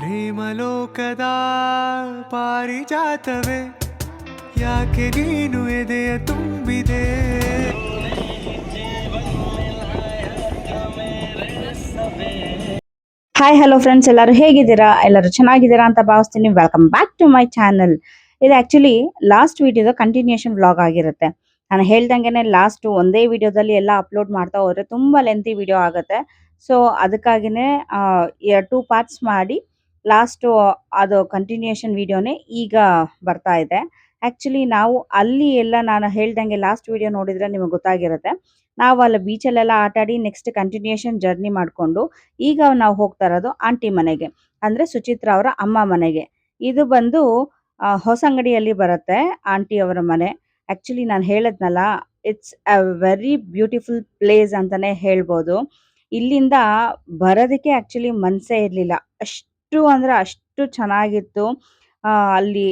ಪ್ರೇಮಲೋಕದ ಪಾರಿಜಾತವೇ ಯಾಕೆ ನೀನು ಎದೆಯ ತುಂಬಿದೆ. ಹಾಯ್ ಹಲೋ ಫ್ರೆಂಡ್ಸ್, ಎಲ್ಲರೂ ಹೇಗಿದ್ದೀರಾ? ಎಲ್ಲರೂ ಚೆನ್ನಾಗಿದ್ದೀರಾ ಅಂತ ಭಾವಿಸ್ತೀನಿ. Welcome back to my channel. ಇದು ಆ್ಯಕ್ಚುಲಿ ಲಾಸ್ಟ್ ವಿಡಿಯೋದ ಕಂಟಿನ್ಯೂಷನ್ ವ್ಲಾಗ್ ಆಗಿರುತ್ತೆ. ನಾನು ಹೇಳ್ದಂಗೆ ಲಾಸ್ಟ್ ಒಂದೇ ವಿಡಿಯೋದಲ್ಲಿ ಎಲ್ಲ ಅಪ್ಲೋಡ್ ಮಾಡ್ತಾ ಹೋದರೆ ತುಂಬ ಲೆಂತಿ ವಿಡಿಯೋ ಆಗುತ್ತೆ. ಸೊ ಅದಕ್ಕಾಗಿಯೇ 2 ಪಾರ್ಟ್ಸ್ ಮಾಡಿ ಲಾಸ್ಟು ಅದು ಕಂಟಿನ್ಯೂಷನ್ ವಿಡಿಯೋನೇ ಈಗ ಬರ್ತಾ ಇದೆ. ಆ್ಯಕ್ಚುಲಿ ನಾವು ಅಲ್ಲಿ ಎಲ್ಲ ನಾನು ಹೇಳ್ದಂಗೆ ಲಾಸ್ಟ್ ವಿಡಿಯೋ ನೋಡಿದರೆ ನಿಮಗೆ ಗೊತ್ತಾಗಿರುತ್ತೆ. ನಾವು ಅಲ್ಲಿ ಬೀಚಲ್ಲೆಲ್ಲ ಆಟಾಡಿ ನೆಕ್ಸ್ಟ್ ಕಂಟಿನ್ಯೂಷನ್ ಜರ್ನಿ ಮಾಡಿಕೊಂಡು ಈಗ ನಾವು ಹೋಗ್ತಾ ಇರೋದು ಆಂಟಿ ಮನೆಗೆ, ಅಂದರೆ ಸುಚಿತ್ರಾ ಅವರ ಅಮ್ಮ ಮನೆಗೆ. ಇದು ಬಂದು ಹೊಸಂಗಡಿಯಲ್ಲಿ ಬರುತ್ತೆ ಆಂಟಿ ಅವರ ಮನೆ. ಆ್ಯಕ್ಚುಲಿ ನಾನು ಹೇಳಿದ್ನಲ್ಲ, it's a very beautiful place ಅಂತಲೇ ಹೇಳ್ಬೋದು. ಇಲ್ಲಿಂದ ಬರೋದಕ್ಕೆ ಆ್ಯಕ್ಚುಲಿ ಮನಸ್ಸೇ ಇರಲಿಲ್ಲ, ಅಷ್ಟು ಅಂದರೆ ಅಷ್ಟು ಚೆನ್ನಾಗಿತ್ತು. ಅಲ್ಲಿ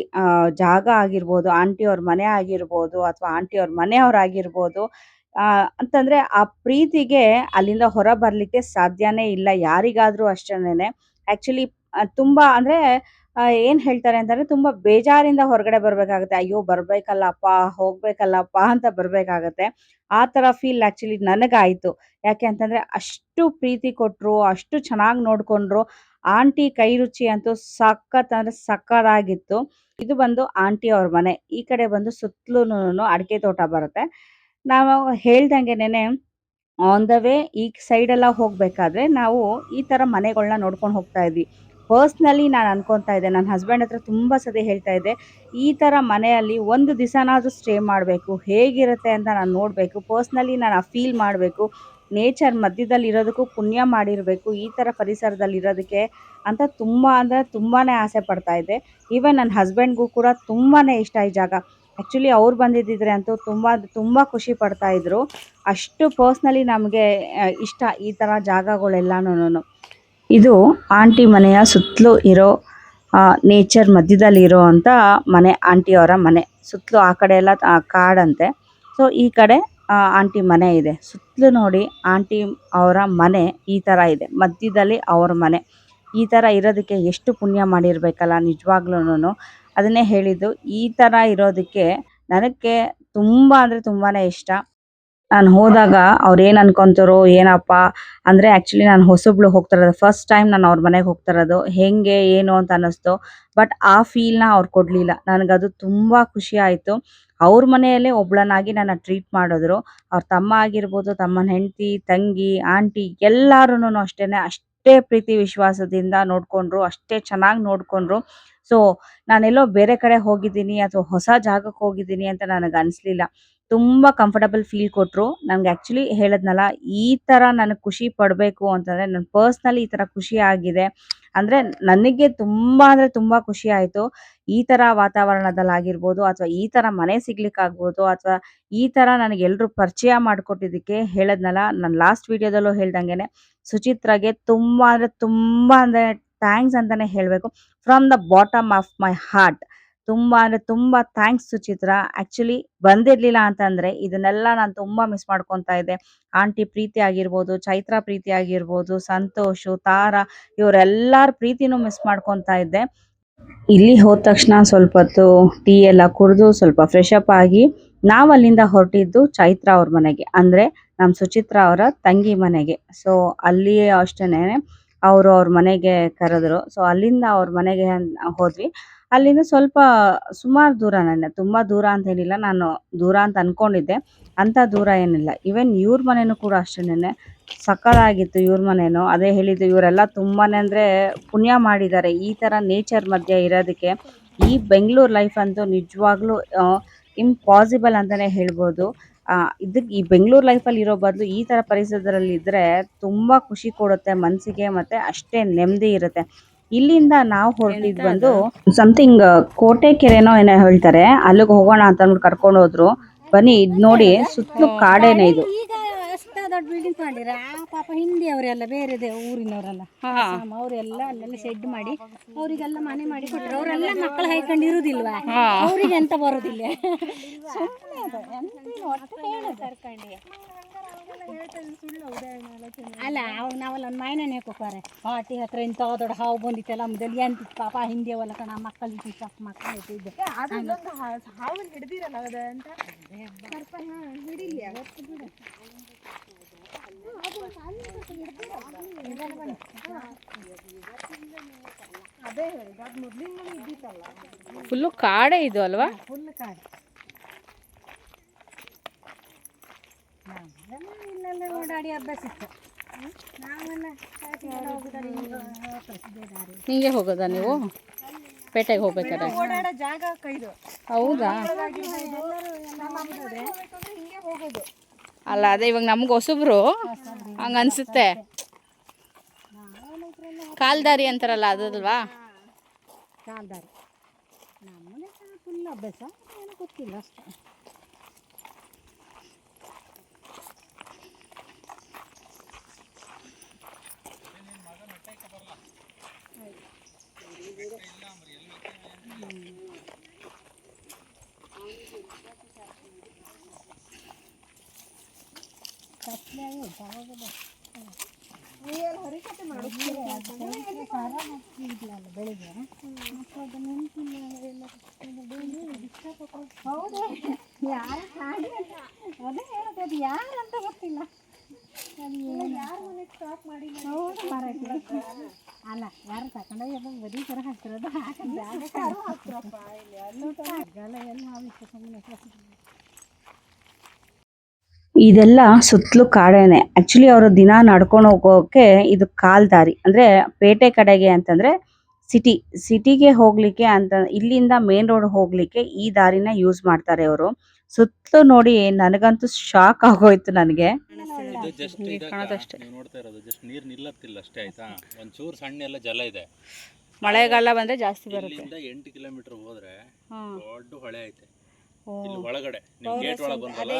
ಜಾಗ ಆಗಿರ್ಬೋದು, ಆಂಟಿಯವ್ರ ಮನೆ ಆಗಿರ್ಬೋದು, ಅಥವಾ ಆಂಟಿಯವ್ರ ಮನೆಯವರಾಗಿರ್ಬೋದು. ಅಂತಂದರೆ ಆ ಪ್ರೀತಿಗೆ ಅಲ್ಲಿಂದ ಹೊರ ಬರಲಿಕ್ಕೆ ಸಾಧ್ಯನೇ ಇಲ್ಲ ಯಾರಿಗಾದರೂ ಅಷ್ಟೇನೆ. ಆ್ಯಕ್ಚುಲಿ ತುಂಬ ಅಂದರೆ ಏನು ಹೇಳ್ತಾರೆ ಅಂತಂದರೆ, ತುಂಬ ಬೇಜಾರಿಂದ ಹೊರಗಡೆ ಬರಬೇಕಾಗುತ್ತೆ. ಅಯ್ಯೋ ಬರಬೇಕಲ್ಲಪ್ಪ, ಹೋಗಬೇಕಲ್ಲಪ್ಪ ಅಂತ ಬರಬೇಕಾಗತ್ತೆ. ಆ ಥರ ಫೀಲ್ ಆ್ಯಕ್ಚುಲಿ ನನಗಾಯಿತು. ಯಾಕೆ ಅಂತಂದರೆ ಅಷ್ಟು ಪ್ರೀತಿ ಕೊಟ್ಟರು, ಅಷ್ಟು ಚೆನ್ನಾಗಿ ನೋಡಿಕೊಂಡ್ರು. ಆಂಟಿ ಕೈ ರುಚಿ ಅಂತೂ ಸಖತ್ ಅಂದರೆ ಸಖತ್ತಾಗಿತ್ತು. ಇದು ಬಂದು ಆಂಟಿ ಅವ್ರ ಮನೆ. ಈ ಕಡೆ ಬಂದು ಸುತ್ತಲೂ ಅಡಿಕೆ ತೋಟ ಬರುತ್ತೆ. ನಾವು ಹೇಳ್ದಂಗೆನೆ ಆನ್ ದ ವೇ ಈ ಸೈಡೆಲ್ಲ ಹೋಗಬೇಕಾದ್ರೆ ನಾವು ಈ ಥರ ಮನೆಗಳನ್ನ ನೋಡ್ಕೊಂಡು ಹೋಗ್ತಾ ಇದ್ವಿ. ಪರ್ಸ್ನಲಿ ನಾನು ಅನ್ಕೊತಾ ಇದ್ದೆ, ನನ್ನ ಹಸ್ಬೆಂಡ್ ಹತ್ರ ತುಂಬ ಸತಿ ಹೇಳ್ತಾ ಇದ್ದೆ, ಈ ಥರ ಮನೆಯಲ್ಲಿ ಒಂದು ದಿವಸನಾದರೂ ಸ್ಟೇ ಮಾಡಬೇಕು, ಹೇಗಿರುತ್ತೆ ಅಂತ ನಾನು ನೋಡಬೇಕು. ಪರ್ಸ್ನಲಿ ನಾನು ಆ ಫೀಲ್ ಮಾಡಬೇಕು. ನೇಚರ್ ಮಧ್ಯದಲ್ಲಿ ಇರೋದಕ್ಕೂ ಪುಣ್ಯ ಮಾಡಿರಬೇಕು ಈ ಥರ ಪರಿಸರದಲ್ಲಿ ಇರೋದಕ್ಕೆ ಅಂತ ತುಂಬ ಅಂದರೆ ತುಂಬಾ ಆಸೆ ಪಡ್ತಾ ಇದ್ದೆ. ಈವನ್ ನನ್ನ ಹಸ್ಬೆಂಡ್ಗೂ ಕೂಡ ತುಂಬಾ ಇಷ್ಟ ಈ ಜಾಗ. ಆ್ಯಕ್ಚುಲಿ ಅವ್ರು ಬಂದಿದ್ದಿದ್ರೆ ಅಂತೂ ತುಂಬ ಖುಷಿ ಪಡ್ತಾ ಇದ್ರು. ಅಷ್ಟು ಪರ್ಸ್ನಲಿ ನಮಗೆ ಇಷ್ಟ ಈ ಥರ ಜಾಗಗಳೆಲ್ಲನೂ. ಇದು ಆಂಟಿ ಮನೆಯ ಸುತ್ತಲೂ ಇರೋ ನೇಚರ್ ಮಧ್ಯದಲ್ಲಿ ಇರೋ ಅಂಥ ಮನೆ, ಆಂಟಿಯವರ ಮನೆ. ಸುತ್ತಲೂ ಆ ಕಡೆ ಎಲ್ಲ ಕಾಡಂತೆ. ಸೊ ಈ ಕಡೆ ಆಂಟಿ ಮನೆ ಇದೆ. ಸುತ್ತಲೂ ನೋಡಿ ಆಂಟಿ ಅವರ ಮನೆ ಈ ಥರ ಇದೆ, ಮಧ್ಯದಲ್ಲಿ ಅವ್ರ ಮನೆ. ಈ ಥರ ಇರೋದಕ್ಕೆ ಎಷ್ಟು ಪುಣ್ಯ ಮಾಡಿರಬೇಕಲ್ಲ ನಿಜವಾಗ್ಲೂ. ಅದನ್ನೇ ಹೇಳಿದ್ದು, ಈ ಥರ ಇರೋದಕ್ಕೆ ನನಗೆ ತುಂಬ ಅಂದರೆ ತುಂಬಾ ಇಷ್ಟ. ನಾನು ಹೋದಾಗ ಅವ್ರು ಏನು ಅನ್ಕೊತಾರೋ ಏನಪ್ಪ ಅಂದರೆ, ಆ್ಯಕ್ಚುಲಿ ನಾನು ಹೊಸಬ್ಳು ಹೋಗ್ತಿರೋದು, ಫಸ್ಟ್ ಟೈಮ್ ನಾನು ಅವ್ರ ಮನೆಗೆ ಹೋಗ್ತಿರೋದು. ಹೇಗೆ ಏನು ಅಂತ ಅನ್ನಿಸ್ತು. ಬಟ್ ಆ ಫೀಲ್ನ ಅವ್ರು ಕೊಡಲಿಲ್ಲ. ನನಗದು ತುಂಬ ಖುಷಿ ಆಯಿತು. ಅವ್ರ ಮನೆಯಲ್ಲೇ ಒಬ್ಳನ್ನಾಗಿ ನನ್ನ ಟ್ರೀಟ್ ಮಾಡಿದ್ರು. ಅವ್ರ ತಮ್ಮ ಆಗಿರ್ಬೋದು, ತಮ್ಮನ ಹೆಂಡತಿ, ತಂಗಿ, ಆಂಟಿ ಎಲ್ಲರೂ ಅಷ್ಟೇ ಪ್ರೀತಿ ವಿಶ್ವಾಸದಿಂದ ನೋಡಿಕೊಂಡ್ರು, ಅಷ್ಟೇ ಚೆನ್ನಾಗಿ ನೋಡಿಕೊಂಡ್ರು. ಸೊ ನಾನೆಲ್ಲೋ ಬೇರೆ ಕಡೆ ಹೋಗಿದ್ದೀನಿ ಅಥವಾ ಹೊಸ ಜಾಗಕ್ಕೆ ಹೋಗಿದ್ದೀನಿ ಅಂತ ನನಗೆ ಅನಿಸ್ಲಿಲ್ಲ. ತುಂಬ ಕಂಫರ್ಟಬಲ್ ಫೀಲ್ ಕೊಟ್ಟರು. ನನಗೆ ಆ್ಯಕ್ಚುಲಿ ಹೇಳಿದ್ನಲ್ಲ, ಈ ಥರ ನನಗೆ ಖುಷಿ ಪಡಬೇಕು ಅಂತಂದರೆ, ನನ್ನ ಪರ್ಸ್ನಲಿ ಈ ಥರ ಖುಷಿ ಆಗಿದೆ ಅಂದರೆ ನನಗೆ ತುಂಬ ಅಂದರೆ ತುಂಬ ಖುಷಿ ಆಯಿತು. ಈ ಥರ ವಾತಾವರಣದಲ್ಲಾಗಿರ್ಬೋದು, ಅಥವಾ ಈ ಥರ ಮನೆ ಸಿಗ್ಲಿಕ್ಕಾಗ್ಬೋದು, ಅಥವಾ ಈ ಥರ ನನಗೆ ಎಲ್ಲರೂ ಪರಿಚಯ ಮಾಡಿಕೊಟ್ಟಿದ್ದಕ್ಕೆ ಹೇಳಿದ್ನಲ್ಲ, ನಾನು ಲಾಸ್ಟ್ ವಿಡಿಯೋದಲ್ಲೂ ಹೇಳ್ದಂಗೆ ಸುಚಿತ್ರಾಗೆ ತುಂಬ ಅಂದರೆ ಥ್ಯಾಂಕ್ಸ್ ಅಂತಲೇ ಹೇಳಬೇಕು. From the bottom of my heart ತುಂಬ ಅಂದರೆ ತುಂಬ ಥ್ಯಾಂಕ್ಸ್ ಸುಚಿತ್ರಾ. ಆ್ಯಕ್ಚುಲಿ ಬಂದಿರಲಿಲ್ಲ ಅಂತಂದರೆ ಇದನ್ನೆಲ್ಲ ನಾನು ತುಂಬ ಮಿಸ್ ಮಾಡ್ಕೊತಾ ಇದ್ದೆ. ಆಂಟಿ ಪ್ರೀತಿ ಆಗಿರ್ಬೋದು, ಚೈತ್ರ ಪ್ರೀತಿ ಆಗಿರ್ಬೋದು, ಸಂತೋಷು, ತಾರಾ, ಇವರೆಲ್ಲರ ಪ್ರೀತಿನೂ ಮಿಸ್ ಮಾಡ್ಕೊತಾ ಇದ್ದೆ. ಇಲ್ಲಿ ಹೋದ ತಕ್ಷಣ ಸ್ವಲ್ಪ ಹೊತ್ತು ಟೀ ಎಲ್ಲ ಕುಡಿದು ಸ್ವಲ್ಪ ಫ್ರೆಶ್ ಅಪ್ ಆಗಿ ನಾವು ಅಲ್ಲಿಂದ ಹೊರಟಿದ್ದು ಚೈತ್ರ ಅವ್ರ ಮನೆಗೆ, ಅಂದರೆ ನಮ್ಮ ಸುಚಿತ್ರಾ ಅವರ ತಂಗಿ ಮನೆಗೆ. ಸೊ ಅಲ್ಲಿಯೇ ಅಷ್ಟೇ ಅವರು ಅವ್ರ ಮನೆಗೆ ಕರೆದ್ರು. ಸೊ ಅಲ್ಲಿಂದ ಅವ್ರ ಮನೆಗೆ ಹೋದ್ವಿ. ಅಲ್ಲಿಂದ ಸ್ವಲ್ಪ ಸುಮಾರು ದೂರ, ತುಂಬ ದೂರ ಅಂತೇನಿಲ್ಲ, ನಾನು ದೂರ ಅಂತ ಅಂದ್ಕೊಂಡಿದ್ದೆ, ಅಂಥ ದೂರ ಏನಿಲ್ಲ. ಈವನ್ ಇವ್ರ ಮನೆಯೂ ಕೂಡ ಅಷ್ಟೇನೆ ಸಕ್ಕತ್ತಾಗಿತ್ತು ಇವ್ರ ಮನೆಯೂ. ಅದೇ ಹೇಳಿದ್ದು, ಇವರೆಲ್ಲ ತುಂಬಾ ಅಂದರೆ ಪುಣ್ಯ ಮಾಡಿದ್ದಾರೆ ಈ ಥರ ನೇಚರ್ ಮಧ್ಯೆ ಇರೋದಕ್ಕೆ. ಈ ಬೆಂಗಳೂರು ಲೈಫ್ ಅಂತೂ ನಿಜವಾಗ್ಲೂ ಇಂಪಾಸಿಬಲ್ ಅಂತಲೇ ಹೇಳ್ಬೋದು. ಇದಕ್ಕೆ ಈ ಬೆಂಗಳೂರು ಲೈಫಲ್ಲಿ ಇರೋ ಬದಲು ಈ ಥರ ಪರಿಸರದಲ್ಲಿ ಇದ್ದರೆ ತುಂಬ ಖುಷಿ ಕೊಡುತ್ತೆ ಮನಸ್ಸಿಗೆ, ಮತ್ತು ಅಷ್ಟೇ ನೆಮ್ಮದಿ ಇರುತ್ತೆ. ಇಲ್ಲಿಂದ ನಾವು ಹೊರಟಿದ್ದು ಬಂದು ಸಮಥಿಂಗ್ ಕೋಟೆ ಕೆರೆನೋ ಏನೋ ಹೇಳ್ತಾರೆ, ಅಲ್ಲಿಗೆ ಹೋಗೋಣ ಅಂತ ಅಂದ್ಬಿಟ್ಟು ಕರ್ಕೊಂಡು ಹೋದ್ರು. ಬನ್ನಿ, ಇದು ನೋಡಿ ಸುತ್ತಲೂ ಕಾಡೇನೆ ಇದು. ಈಗ ಅಷ್ಟ ದೊಡ್ಡ ಬಿಲ್ಡಿಂಗ್ ಮಾಡಿರ ಪಾಪ ಹಿಂದಿ ಅವರೆಲ್ಲ ಬೇರೆ ಊರಿನವರೆಲ್ಲ ಅವರೆಲ್ಲ ಅಲ್ಲೆಲ್ಲ ಶೆಡ್ ಮಾಡಿ ಅವರಿಗೆಲ್ಲ ಮನೆ ಮಾಡಿ ಕೊಟ್ಟರು. ಅವರೆಲ್ಲ ಮಕ್ಕಳು ಹೈಕೊಂಡು ಇರುದಿಲ್ವಾ, ಅವರಿಗೆ ಎಂತ ಬರುದಿಲ್ಲ. ಸುಮ್ಮನೆ ಅಲ್ಲ ಅವಾಗ ನಾವೆಲ್ಲ ಒಂದು ಮೈನನೇ ಹಾಕೋಕ್ತಾರೆ ಪಾಟಿ ಹತ್ರ ಇಂಥ ದೊಡ್ಡ ಹಾವು ಬಂದಿತ್ತಲ್ಲ ನಮ್ಮದಲ್ಲಿ ಎಂತ ಪಾಪ ಹಿಂದೆ ಹೊಲ ಕಣ ಮಕ್ಕಳಿಗೆ ಸ್ವಲ್ಪ ಮಕ್ಕಳು ಇಟ್ಟಿದ್ದೆ ಹಾವು ಹಿಡ್ದಿರಲ್ಲ ಅಂತ ಅದೇ ಹೇಳಿದ ಅದು ಮೊದಲಿಂದ ಇದ್ದಿತ್ತಲ್ಲ ಫುಲ್ಲು ಕಾಡೇ ಇದು ಅಲ್ವಾ? ಫುಲ್ ಕಾಡು. ಇಲ್ಲೆಲ್ಲ ಓಡಾಡಿ ಅಭ್ಯಾಸ ಇತ್ತು. ನಾವೆಲ್ಲ ಹಿಂಗೆ ಹೋಗೋದಾ ನೀವು ಪೇಟೆಗೆ ಹೋಗ್ಬೇಕಾದ್ರೆ? ಓಡಾಡೋ ಜಾಗ ಕೈದು. ಹೌದಾ? ಹಿಂಗೆ ಹೋಗೋದು. ಅಲ್ಲ ಅದೇ ಇವಾಗ ನಮ್ಗೆ ಹೊಸಬ್ರು ಹಂಗೆ ಅನಿಸುತ್ತೆ. ಕಾಲ್ದಾರಿ ಅಂತಾರಲ್ಲ ಅದಲ್ವಾ? ಕಾಲ್ದಾರಿ ನಮ್ಮನೆ ಫುಲ್ ಅಭ್ಯಾಸ ಏನೂ ಗೊತ್ತಿಲ್ಲ ಅಷ್ಟೇ. ಬೆಳಿಗ್ಗೆ ಹೌದೇ ಯಾರು ಅದೇ ಹೇಳೋದು ಯಾರು ಅಂತ ಗೊತ್ತಿಲ್ಲ. ಅಲ್ಲ ಯಾರು ತಗೊಂಡೋಗಿ ಅದು ಬರೀ ಥರ ಹಾಕ್ತಿರೋದು ಇದೆಲ್ಲ ಸುತ್ತಲೂ ಕಾಡೇನೆ. ಆ್ಯಕ್ಚುಲಿ ಅವರು ದಿನ ನಡ್ಕೊಂಡು ಹೋಗೋಕೆ ಇದು ಕಾಲ್ದಾರಿ. ಅಂದರೆ ಪೇಟೆ ಕಡೆಗೆ ಅಂತಂದರೆ ಸಿಟಿಗೆ ಹೋಗಲಿಕ್ಕೆ ಅಂತ ಇಲ್ಲಿಂದ ಮೇನ್ ರೋಡ್ ಹೋಗಲಿಕ್ಕೆ ಈ ದಾರಿನ ಯೂಸ್ ಮಾಡ್ತಾರೆ ಅವರು. ಸುತ್ತಲೂ ನೋಡಿ ನನಗಂತೂ ಶಾಕ್ ಆಗೋಯ್ತು ನನಗೆ. ಇದು ಜಸ್ಟ್ ನೀವು ನೋಡ್ತಾ ಇರೋದು ಜಸ್ಟ್ ನೀರು ನಿಲ್ಲತ್ತಿಲ್ಲ ಅಷ್ಟೇ ಆಯ್ತಾ. ಒಂಚೂರು ಸಣ್ಣ ಎಲ್ಲ ಜಲ ಇದೆ. ಮಳೆಗಾಲ ಬಂದರೆ ಜಾಸ್ತಿ ಬರುತ್ತೆ. ಇಲ್ಲಿಂದ 8 ಕಿಲೋಮೀಟರ್ ಹೋದ್ರೆ ದೊಡ್ಡ ಹೊಳೆ ಐತೆ. ಇಲ್ಲಿ ಒಳಗಡೆ ನೀವು ಗೇಟ್ ಒಳಗೆ ಬಂದಲ್ಲ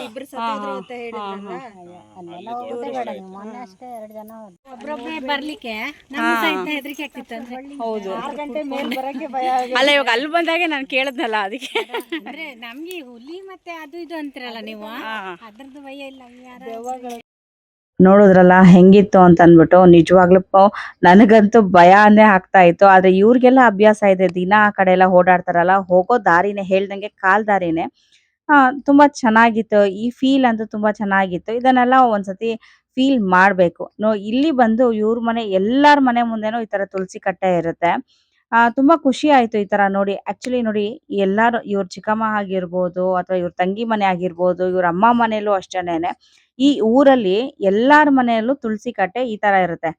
ಮೊನ್ನೆ ಅಷ್ಟೇ 2 ಜನ ಒಬ್ಬೊಬ್ಬರೇ ಬರ್ಲಿಕ್ಕೆ ನಮ್ಮ ಸಹಿತ ಹೆದರಿಕೆ ಆಗ್ತಿತ್ತು. ಅಂದ್ರೆ ಹೌದು 6 ಗಂಟೆ ಮೇಲೆ ಬರೋಕ್ಕೆ ಭಯ. ಅಲ್ಲ ಇವಾಗ ಅಲ್ಲಿ ಬಂದಾಗೆ ನಾನು ಕೇಳಿದ್ನಲ್ಲ ಅದಕ್ಕೆ. ಅಂದ್ರೆ ನಮ್ಗೆ ಹುಲಿ ಮತ್ತೆ ಅದು ಇದು ಅಂತಿರಲ್ಲ ನೀವು, ಅದ್ರದ್ದು ಭಯ ಇಲ್ಲ. ನೋಡಿದ್ರಲ್ಲ ಹೆಂಗಿತ್ತು ಅಂತ ಅಂದ್ಬಿಟ್ಟು. ನಿಜವಾಗ್ಲೂ ನನಗಂತೂ ಭಯನೇ ಆಗ್ತಾ ಇತ್ತು. ಆದ್ರೆ ಇವ್ರಿಗೆಲ್ಲ ಅಭ್ಯಾಸ ಇದೆ, ದಿನ ಆ ಕಡೆ ಎಲ್ಲ ಓಡಾಡ್ತಾರಲ್ಲ, ಹೋಗೋ ದಾರಿನೇ ಹೇಳ್ದಂಗೆ ಕಾಲ್ ದಾರಿನೇ. ತುಂಬಾ ಚೆನ್ನಾಗಿತ್ತು. ಈ ಫೀಲ್ ಅಂತೂ ತುಂಬಾ ಚೆನ್ನಾಗಿತ್ತು. ಇದನ್ನೆಲ್ಲ ಒಂದ್ಸತಿ ಫೀಲ್ ಮಾಡ್ಬೇಕು. ಇಲ್ಲಿ ಬಂದು ಇವ್ರ ಮನೆ ಎಲ್ಲಾರ ಮನೆ ಮುಂದೆನೂ ಈ ತರ ತುಳಸಿ ಕಟ್ಟೆ ಇರುತ್ತೆ. ತುಂಬಾ ಖುಷಿ ಆಯ್ತು ಈ ತರ ನೋಡಿ. ಆಕ್ಚುಲಿ ನೋಡಿ ಎಲ್ಲಾರು ಇವ್ರ ಚಿಕ್ಕಮ್ಮ ಆಗಿರ್ಬೋದು ಅಥವಾ ಇವ್ರ ತಂಗಿ ಮನೆ ಆಗಿರ್ಬೋದು, ಇವ್ರ ಅಮ್ಮ ಮನೇಲೂ ಅಷ್ಟೇನೆ. ಈ ಊರಲ್ಲಿ ಎಲ್ಲಾರ ಮನೆಯಲ್ಲೂ ತುಳಸಿ ಕಟ್ಟೆ ಈ ತರ ಇರುತ್ತೆ.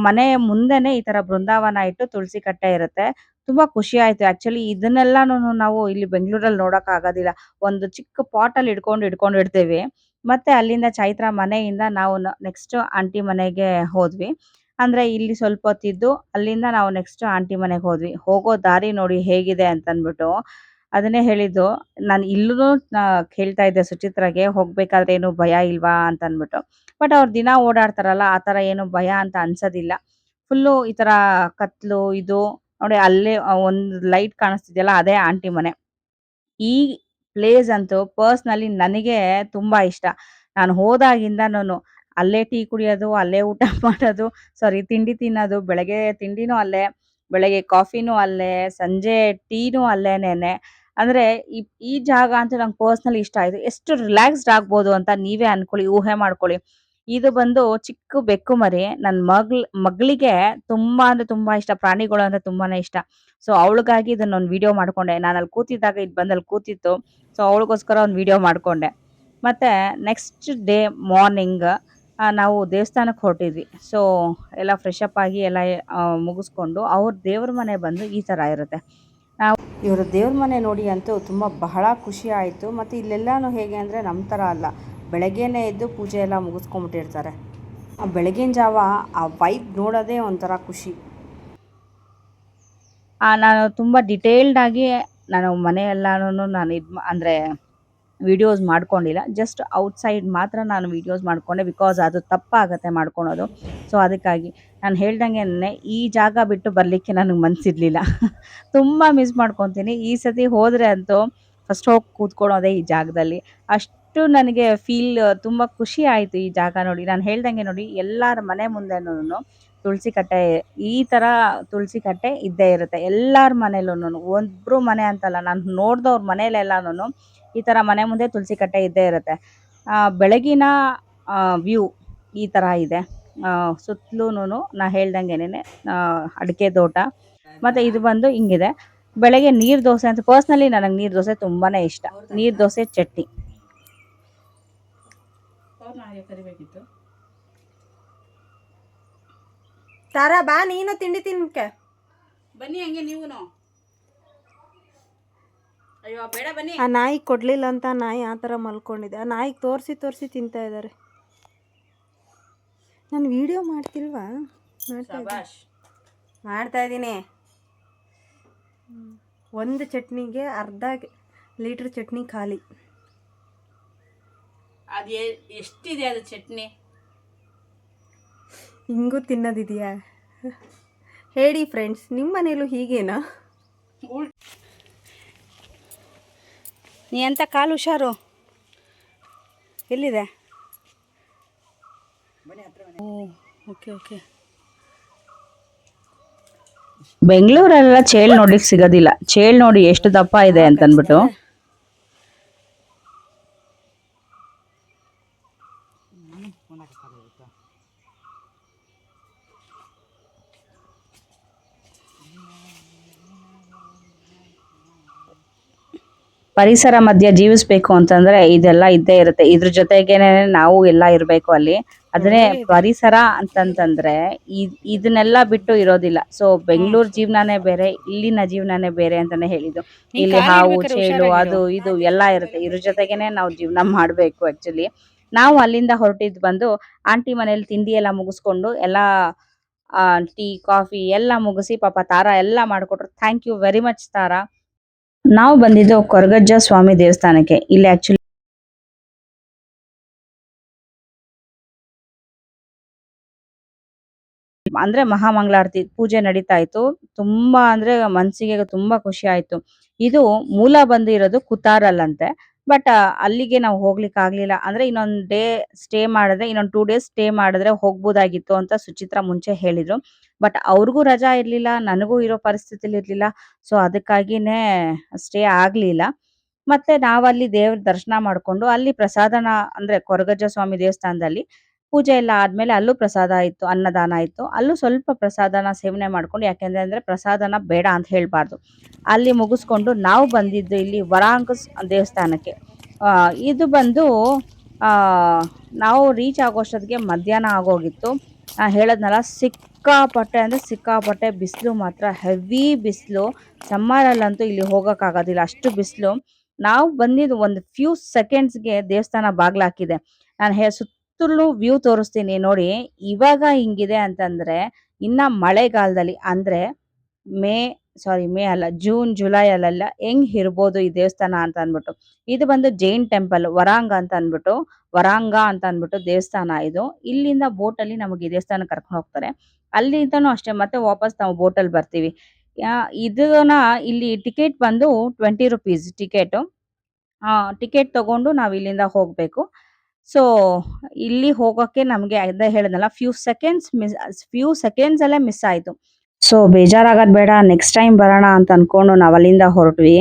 ಮನೆ ಮುಂದೆನೆ ಈ ತರ ಬೃಂದಾವನ ಇಟ್ಟು ತುಳಸಿ ಕಟ್ಟೆ ಇರುತ್ತೆ. ತುಂಬಾ ಖುಷಿ ಆಯ್ತು. ಆಕ್ಚುಲಿ ಇದನ್ನೆಲ್ಲಾನು ನಾವು ಇಲ್ಲಿ ಬೆಂಗಳೂರಲ್ಲಿ ನೋಡಕ್ ಆಗೋದಿಲ್ಲ. ಒಂದು ಚಿಕ್ಕ ಪಾಟ್ ಅಲ್ಲಿ ಇಡ್ಕೊಂಡಿರ್ತೀವಿ. ಮತ್ತೆ ಅಲ್ಲಿಂದ ಚೈತ್ರ ಮನೆಯಿಂದ ನಾವು ನೆಕ್ಸ್ಟ್ ಆಂಟಿ ಮನೆಗೆ ಹೋದ್ವಿ. ಅಂದ್ರೆ ಇಲ್ಲಿ ಸ್ವಲ್ಪ ಹೊತ್ತಿದ್ದು ಅಲ್ಲಿಂದ ನಾವು ನೆಕ್ಸ್ಟ್ ಆಂಟಿ ಮನೆಗೆ ಹೋದ್ವಿ. ಹೋಗೋ ದಾರಿ ನೋಡಿ ಹೇಗಿದೆ ಅಂತ ಅಂದ್ಬಿಟ್ಟು ಅದನ್ನೇ ಹೇಳಿದ್ದು. ನಾನು ಇಲ್ಲೂ ಕೇಳ್ತಾ ಇದ್ದೆ ಸುಚಿತ್ರಾಗೆ, ಹೋಗ್ಬೇಕಾದ್ರೆ ಏನು ಭಯ ಇಲ್ವಾ ಅಂತ ಅಂದ್ಬಿಟ್ಟು. ಬಟ್ ಅವ್ರು ದಿನ ಓಡಾಡ್ತಾರಲ್ಲ, ಆ ತರ ಏನು ಭಯ ಅಂತ ಅನ್ಸೋದಿಲ್ಲ. ಫುಲ್ಲು ಈ ತರ ಕತ್ಲು ಇದು ನೋಡಿ. ಅಲ್ಲೇ ಒಂದು ಲೈಟ್ ಕಾಣಿಸ್ತಿದೆಯಲ್ಲ, ಅದೇ ಆಂಟಿ ಮನೆ. ಈ ಪ್ಲೇಸ್ ಅಂತೂ ಪರ್ಸ್ನಲಿ ನನಗೆ ತುಂಬಾ ಇಷ್ಟ. ನಾನು ಹೋದಾಗಿಂದನೂ ಅಲ್ಲೇ ಟೀ ಕುಡಿಯೋದು, ಅಲ್ಲೇ ಊಟ ಮಾಡೋದು, ಸಾರಿ ತಿಂಡಿ ತಿನ್ನೋದು. ಬೆಳಗ್ಗೆ ತಿಂಡಿನೂ ಅಲ್ಲೇ, ಬೆಳಗ್ಗೆ ಕಾಫಿನೂ ಅಲ್ಲೇ, ಸಂಜೆ ಟೀನೂ ಅಲ್ಲೇನೇನೆ. ಅಂದ್ರೆ ಈ ಜಾಗ ಅಂತೂ ನಂಗೆ ಪರ್ಸ್ನಲಿ ಇಷ್ಟ ಆಯ್ತು. ಎಷ್ಟು ರಿಲ್ಯಾಕ್ಸ್ಡ್ ಆಗ್ಬೋದು ಅಂತ ನೀವೇ ಅನ್ಕೊಳ್ಳಿ, ಊಹೆ ಮಾಡ್ಕೊಳ್ಳಿ. ಇದು ಬಂದು ಚಿಕ್ಕ ಬೆಕ್ಕು ಮರಿ. ನನ್ನ ಮಗಳಿಗೆ ತುಂಬಾ ಅಂದ್ರೆ ತುಂಬಾ ಇಷ್ಟ. ಪ್ರಾಣಿಗಳು ಅಂದ್ರೆ ತುಂಬಾನೇ ಇಷ್ಟ. ಸೊ ಅವಳಿಗಾಗಿ ಇದನ್ನೊಂದು ವಿಡಿಯೋ ಮಾಡ್ಕೊಂಡೆ. ನಾನು ಅಲ್ಲಿ ಕೂತಿದ್ದಾಗ ಇದು ಬಂದಲ್ಲಿ ಕೂತಿತ್ತು. ಸೊ ಅವಳಿಗೋಸ್ಕರ ಒಂದು ವಿಡಿಯೋ ಮಾಡ್ಕೊಂಡೆ. ಮತ್ತೆ ನೆಕ್ಸ್ಟ್ ಡೇ ಮಾರ್ನಿಂಗ್ ನಾವು ದೇವಸ್ಥಾನಕ್ಕೆ ಹೊರಟಿದ್ವಿ. ಸೊ ಎಲ್ಲ ಫ್ರೆಶ್ ಅಪ್ ಆಗಿ ಎಲ್ಲ ಮುಗಿಸ್ಕೊಂಡು ಅವ್ರ ದೇವ್ರ ಮನೆ ಬಂದು ಈ ಥರ ಇರುತ್ತೆ. ನಾವು ಇವರು ದೇವ್ರ ಮನೆ ನೋಡಿ ಅಂತೂ ತುಂಬ ಬಹಳ ಖುಷಿ ಆಯಿತು. ಮತ್ತು ಇಲ್ಲೆಲ್ಲನೂ ಹೇಗೆ ಅಂದರೆ ನಮ್ಮ ಥರ ಅಲ್ಲ, ಬೆಳಗ್ಗೆನೇ ಎದ್ದು ಪೂಜೆ ಎಲ್ಲ ಮುಗಿಸ್ಕೊಂಬಿಟ್ಟಿರ್ತಾರೆ. ಆ ಬೆಳಗಿನ ಜಾವ ಆ ವೈಬ್ ನೋಡೋದೇ ಒಂಥರ ಖುಷಿ. ನಾನು ತುಂಬ ಡಿಟೇಲ್ಡಾಗಿ ನಾನು ಮನೆಯೆಲ್ಲನೂ ನಾನು ಅಂದರೆ ವಿಡಿಯೋಸ್ ಮಾಡ್ಕೊಂಡಿಲ್ಲ. ಜಸ್ಟ್ ಔಟ್ಸೈಡ್ ಮಾತ್ರ ನಾನು ವಿಡಿಯೋಸ್ ಮಾಡಿಕೊಂಡೆ. ಬಿಕಾಸ್ ಅದು ತಪ್ಪಾಗುತ್ತೆ ಮಾಡ್ಕೊಳೋದು. ಸೊ ಅದಕ್ಕಾಗಿ ನಾನು ಹೇಳ್ದಂಗೆ ಈ ಜಾಗ ಬಿಟ್ಟು ಬರಲಿಕ್ಕೆ ನನಗೆ ಮನಸ್ಸಿರಲಿಲ್ಲ. ತುಂಬ ಮಿಸ್ ಮಾಡ್ಕೊತೀನಿ. ಈ ಸತಿ ಹೋದರೆ ಅಂತೂ ಫಸ್ಟ್ ಹೋಗಿ ಕೂತ್ಕೊಳ್ಳೋದೇ ಈ ಜಾಗದಲ್ಲಿ. ಅಷ್ಟು ಅಷ್ಟು ನನಗೆ ತುಂಬ ಖುಷಿ ಆಯಿತು ಈ ಜಾಗ ನೋಡಿ. ನಾನು ಹೇಳ್ದಂಗೆ ನೋಡಿ ಎಲ್ಲರ ಮನೆ ಮುಂದೆನೂ ತುಳಸಿ ಕಟ್ಟೆ, ಈ ಥರ ತುಳಸಿ ಕಟ್ಟೆ ಇದ್ದೇ ಇರುತ್ತೆ ಎಲ್ಲರ ಮನೇಲೂನು. ಒಬ್ಬರು ಮನೆ ಅಂತಲ್ಲ, ನಾನು ನೋಡಿದವ್ರ ಮನೇಲೆಲ್ಲನೂ ಈ ಥರ ಮನೆ ಮುಂದೆ ತುಳಸಿ ಕಟ್ಟೆ ಇದ್ದೇ ಇರುತ್ತೆ. ಬೆಳಗಿನ ವ್ಯೂ ಈ ಥರ ಇದೆ. ಸುತ್ತಲೂನು ನಾ ಹೇಳ್ದಂಗೆನೆ ಅಡಿಕೆ ತೋಟ, ಮತ್ತು ಇದು ಬಂದು ಹಿಂಗಿದೆ. ಬೆಳಗ್ಗೆ ನೀರು ದೋಸೆ ಅಂತ, ಪರ್ಸ್ನಲಿ ನನಗೆ ನೀರು ದೋಸೆ ತುಂಬಾ ಇಷ್ಟ. ನೀರು ದೋಸೆ ಚಟ್ನಿ ಕರಿಬೇಕಿತ್ತು. ತಾರಾ ಬಾ ನೀನು ತಿಂಡಿ ತಿನ್ಕೆ. ಬನ್ನಿ ಹಂಗೆ ನೀವು. ಅಯ್ಯೋ ಬೇಡ ಬನ್ನಿ. ಆ ನಾಯಿ ಕೊಡ್ಲಿಲ್ಲ ಅಂತ ನಾಯಿ ಆ ಥರ ಮಲ್ಕೊಂಡಿದೆ. ಆ ನಾಯಿಗೆ ತೋರಿಸಿ ತೋರಿಸಿ ತಿಂತಾ ಇದ್ದಾರೆ. ನಾನು ವಿಡಿಯೋ ಮಾಡ್ತಿಲ್ವಾ? ಮಾಡ್ತಾ ಇದ್ದೀನಿ. ಒಂದು ಚಟ್ನಿಗೆ ಅರ್ಧ ಲೀಟ್ರ್ ಚಟ್ನಿ ಖಾಲಿ. ಅದು ಎಷ್ಟಿದೆ ಅದು ಚಟ್ನಿ? ಹಿಂಗೂ ತಿನ್ನೋದಿದೆಯಾ? ಹೇಳಿ ಫ್ರೆಂಡ್ಸ್, ನಿಮ್ಮ ಮನೇಲೂ ಹೀಗೇನಾ? ನೀ ಅಂತ ಕಾಲು ಹುಷಾರು. ಎಲ್ಲಿದೆ? Okay okay. ಬೆಂಗಳೂರಲ್ಲೆಲ್ಲ ಚೇಳು ನೋಡ್ಲಿಕ್ಕೆ ಸಿಗೋದಿಲ್ಲ. ಚೇಳು ನೋಡಿ ಎಷ್ಟು ದಪ್ಪ ಇದೆ ಅಂತ ಅಂದ್ಬಿಟ್ಟು. ಪರಿಸರ ಮಧ್ಯೆ ಜೀವಿಸ್ಬೇಕು ಅಂತಂದ್ರೆ ಇದೆಲ್ಲ ಇದ್ದೇ ಇರುತ್ತೆ. ಇದ್ರ ಜೊತೆಗೇನೆ ನಾವು ಎಲ್ಲ ಇರಬೇಕು ಅಲ್ಲಿ. ಅದನ್ನೇ ಪರಿಸರ ಅಂತಂತಂದ್ರೆ ಇದನ್ನೆಲ್ಲ ಬಿಟ್ಟು ಇರೋದಿಲ್ಲ. ಸೊ ಬೆಂಗಳೂರು ಜೀವನನೇ ಬೇರೆ, ಇಲ್ಲಿನ ಜೀವನನೇ ಬೇರೆ ಅಂತಾನೆ ಹೇಳಿದ್ದು. ಇಲ್ಲಿ ಹಾವು ಚೇಳು ಅದು ಇದು ಎಲ್ಲ ಇರುತ್ತೆ. ಇದ್ರ ಜೊತೆಗೇನೆ ನಾವು ಜೀವನ ಮಾಡಬೇಕು. ಆಕ್ಚುಲಿ ನಾವು ಅಲ್ಲಿಂದ ಹೊರಟಿದ್ದು ಬಂದು ಆಂಟಿ ಮನೇಲಿ ತಿಂಡಿ ಎಲ್ಲ ಮುಗಿಸ್ಕೊಂಡು ಎಲ್ಲ ಟೀ ಕಾಫಿ ಎಲ್ಲ ಮುಗಿಸಿ ಪಾಪ ತಾರಾ ಎಲ್ಲ ಮಾಡಿಕೊಟ್ರು. ಥ್ಯಾಂಕ್ ಯು ವೆರಿ ಮಚ್ ತಾರಾ. ನಾವು ಬಂದಿದ್ದು ಕೊರಗಜ್ಜ ಸ್ವಾಮಿ ದೇವಸ್ಥಾನಕ್ಕೆ. ಇಲ್ಲಿ ಆಕ್ಚುಲಿ ಅಂದ್ರೆ ಮಹಾಮಂಗಳಾರತಿ ಪೂಜೆ ನಡೀತಾ ಇತ್ತು. ತುಂಬಾ ಅಂದ್ರೆ ಮನ್ಸಿಗೆ ತುಂಬಾ ಖುಷಿ ಆಯ್ತು. ಇದು ಮೂಲ ಬಂದು ಇರೋದು ಕುತಾರಲ್ಲಂತೆ. ಬಟ್ ಅಲ್ಲಿಗೆ ನಾವು ಹೋಗ್ಲಿಕ್ಕೆ ಆಗ್ಲಿಲ್ಲ. ಅಂದ್ರೆ ಇನ್ನೊಂದ್ ಡೇ ಸ್ಟೇ ಮಾಡಿದ್ರೆ, ಇನ್ನೊಂದ್ 2 days ಸ್ಟೇ ಮಾಡಿದ್ರೆ ಹೋಗ್ಬೋದಾಗಿತ್ತು ಅಂತ ಸುಚಿತ್ರಾ ಮುಂಚೆ ಹೇಳಿದ್ರು. ಬಟ್ ಅವ್ರಿಗೂ ರಜಾ ಇರ್ಲಿಲ್ಲ, ನನಗೂ ಇರೋ ಪರಿಸ್ಥಿತಿಲಿ ಇರ್ಲಿಲ್ಲ. ಸೊ ಅದಕ್ಕಾಗಿನೇ ಸ್ಟೇ ಆಗ್ಲಿಲ್ಲ. ಮತ್ತೆ ನಾವಲ್ಲಿ ದೇವ್ರ ದರ್ಶನ ಮಾಡ್ಕೊಂಡು ಅಲ್ಲಿ ಪ್ರಸಾದನ, ಅಂದ್ರೆ ಕೊರಗಜ್ಜ ಸ್ವಾಮಿ ದೇವಸ್ಥಾನದಲ್ಲಿ ಪೂಜೆ ಎಲ್ಲ ಆದ್ಮೇಲೆ ಅಲ್ಲೂ ಪ್ರಸಾದ ಇತ್ತು, ಅನ್ನದಾನ ಇತ್ತು. ಅಲ್ಲೂ ಸ್ವಲ್ಪ ಪ್ರಸಾದನ ಸೇವನೆ ಮಾಡ್ಕೊಂಡು, ಯಾಕೆಂದ್ರೆ ಅಂದ್ರೆ ಪ್ರಸಾದನ ಬೇಡ ಅಂತ ಹೇಳ್ಬಾರ್ದು. ಅಲ್ಲಿ ಮುಗಿಸ್ಕೊಂಡು ನಾವು ಬಂದಿದ್ದು ಇಲ್ಲಿ ವರಾಂಗ ದೇವಸ್ಥಾನಕ್ಕೆ. ಇದು ಬಂದು ನಾವು ರೀಚ್ ಆಗೋಷ್ಟೊತ್ತಿಗೆ ಮಧ್ಯಾಹ್ನ ಆಗೋಗಿತ್ತು. ಹೇಳದ್ನಲ್ಲ, ಸಿಕ್ಕಾಪಟ್ಟೆ ಅಂದ್ರೆ ಸಿಕ್ಕಾಪಟ್ಟೆ ಬಿಸಿಲು, ಮಾತ್ರ ಹೆವಿ ಬಿಸಿಲು. ಸಮ್ಮರಲ್ಲಂತೂ ಇಲ್ಲಿ ಹೋಗೋಕ್ಕಾಗೋದಿಲ್ಲ, ಅಷ್ಟು ಬಿಸಿಲು. ನಾವು ಬಂದಿದ್ದು ಒಂದು ಫ್ಯೂ ಸೆಕೆಂಡ್ಸ್ಗೆ ದೇವಸ್ಥಾನ ಬಾಗ್ಲಾಕಿದೆ. ನಾನು ಸುತ್ತಲೂ ವ್ಯೂ ತೋರಿಸ್ತೀನಿ ನೋಡಿ. ಇವಾಗ ಹಿಂಗಿದೆ ಅಂತಂದ್ರೆ ಇನ್ನ ಮಳೆಗಾಲದಲ್ಲಿ, ಅಂದ್ರೆ ಮೇ ಅಲ್ಲ, ಜೂನ್ ಜುಲೈ ಅಲ್ಲೆಲ್ಲ ಹೆಂಗ್ ಇರ್ಬೋದು ಈ ದೇವಸ್ಥಾನ ಅಂತ ಅನ್ಬಿಟ್ಟು. ಇದು ಬಂದು ಜೈನ್ ಟೆಂಪಲ್ ವರಾಂಗ ಅಂತ ಅನ್ಬಿಟ್ಟು ದೇವಸ್ಥಾನ ಇದು. ಇಲ್ಲಿಂದ ಬೋಟಲ್ಲಿ ನಮಗೆ ಈ ದೇವಸ್ಥಾನ ಕರ್ಕೊಂಡು ಹೋಗ್ತಾರೆ. ಅಲ್ಲಿಂದನೂ ಅಷ್ಟೇ, ಮತ್ತೆ ವಾಪಸ್ ನಾವು ಬೋಟಲ್ಲಿ ಬರ್ತೀವಿ. ಇದನ್ನ ಇಲ್ಲಿ ಟಿಕೆಟ್ ಬಂದು 20 rupees ಟಿಕೆಟ್. ಟಿಕೆಟ್ ತಗೊಂಡು ನಾವು ಇಲ್ಲಿಂದ ಹೋಗ್ಬೇಕು. ಸೊ ಇಲ್ಲಿ ಹೋಗೋಕೆ ನಮಗೆ ಅದೇ ಹೇಳಿದ್ನಲ್ಲ, ಫ್ಯೂ ಸೆಕೆಂಡ್ಸ್ ಅಲ್ಲೇ ಮಿಸ್ ಆಯ್ತು. ಸೊ ಬೇಜಾರಾಗೋದ್ ಬೇಡ, ನೆಕ್ಸ್ಟ್ ಟೈಮ್ ಬರೋಣ ಅಂತ ಅನ್ಕೊಂಡು ನಾವು ಅಲ್ಲಿಂದ ಹೊರಟ್ವಿ.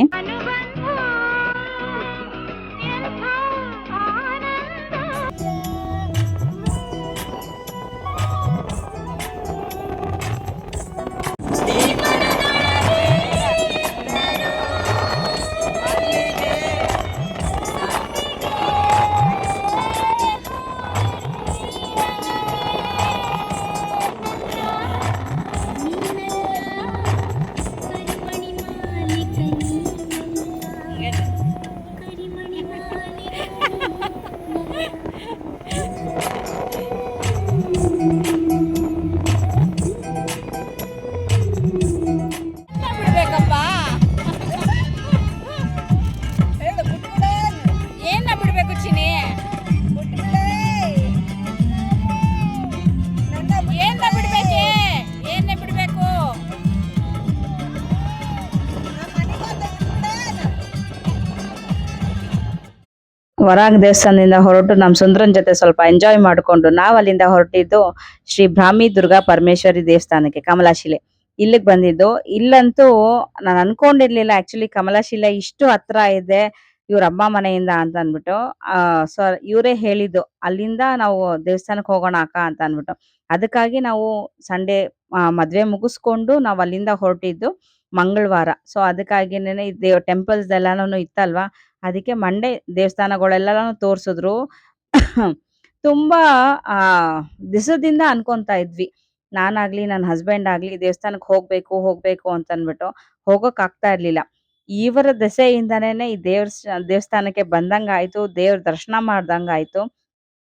ವರಾಂಗ್ ದೇವಸ್ಥಾನದಿಂದ ಹೊರಟು ನಮ್ಮ ಸುಂದ್ರನ್ ಜೊತೆ ಸ್ವಲ್ಪ ಎಂಜಾಯ್ ಮಾಡಿಕೊಂಡು ನಾವು ಅಲ್ಲಿಂದ ಹೊರಟಿದ್ದು ಶ್ರೀ ಬ್ರಾಹ್ಮಿ ದುರ್ಗಾ ಪರಮೇಶ್ವರಿ ದೇವಸ್ಥಾನಕ್ಕೆ, ಕಮಲಾಶಿಲೆ ಇಲ್ಲಿಗೆ ಬಂದಿದ್ದು. ಇಲ್ಲಂತೂ ನಾನು ಅನ್ಕೊಂಡಿರ್ಲಿಲ್ಲ ಆಕ್ಚುಲಿ ಕಮಲಾಶಿಲೆ ಇಷ್ಟು ಹತ್ರ ಇದೆ ಇವ್ರ ಅಮ್ಮ ಮನೆಯಿಂದ ಅಂತ ಅಂದ್ಬಿಟ್ಟು. ಸೊ ಇವರೇ ಹೇಳಿದ್ದು ಅಲ್ಲಿಂದ ನಾವು ದೇವಸ್ಥಾನಕ್ಕೆ ಹೋಗೋಣ ಅಕ್ಕ ಅಂತ ಅಂದ್ಬಿಟ್ಟು. ಅದಕ್ಕಾಗಿ ನಾವು ಸಂಡೇ ಮದ್ವೆ ಮುಗಿಸ್ಕೊಂಡು ನಾವು ಅಲ್ಲಿಂದ ಹೊರಟಿದ್ದು ಮಂಗಳವಾರ. ಸೊ ಅದಕ್ಕಾಗಿನೇ ಟೆಂಪಲ್ಸ್ ಎಲ್ಲಾನು ಇತ್ತಲ್ವಾ, ಅದಕ್ಕೆ ಮಂಡೇ ದೇವಸ್ಥಾನಗಳೆಲ್ಲನೂ ತೋರ್ಸಿದ್ರು. ತುಂಬಾ ದಿವಸದಿಂದ ಅನ್ಕೊಂತಾ ಇದ್ವಿ, ನಾನಾಗ್ಲಿ ನನ್ನ ಹಸ್ಬೆಂಡ್ ಆಗ್ಲಿ ದೇವಸ್ಥಾನಕ್ಕೆ ಹೋಗ್ಬೇಕು ಅಂತ ಅಂದ್ಬಿಟ್ಟು ಹೋಗೋಕ್ ಆಗ್ತಾ ಇರ್ಲಿಲ್ಲ. ಇವರ ದೆಸೆಯಿಂದನೇ ಈ ದೇವಸ್ಥಾನಕ್ಕೆ ಬಂದಂಗ ಆಯ್ತು, ದೇವ್ರ ದರ್ಶನ ಮಾಡ್ದಂಗ ಆಯ್ತು.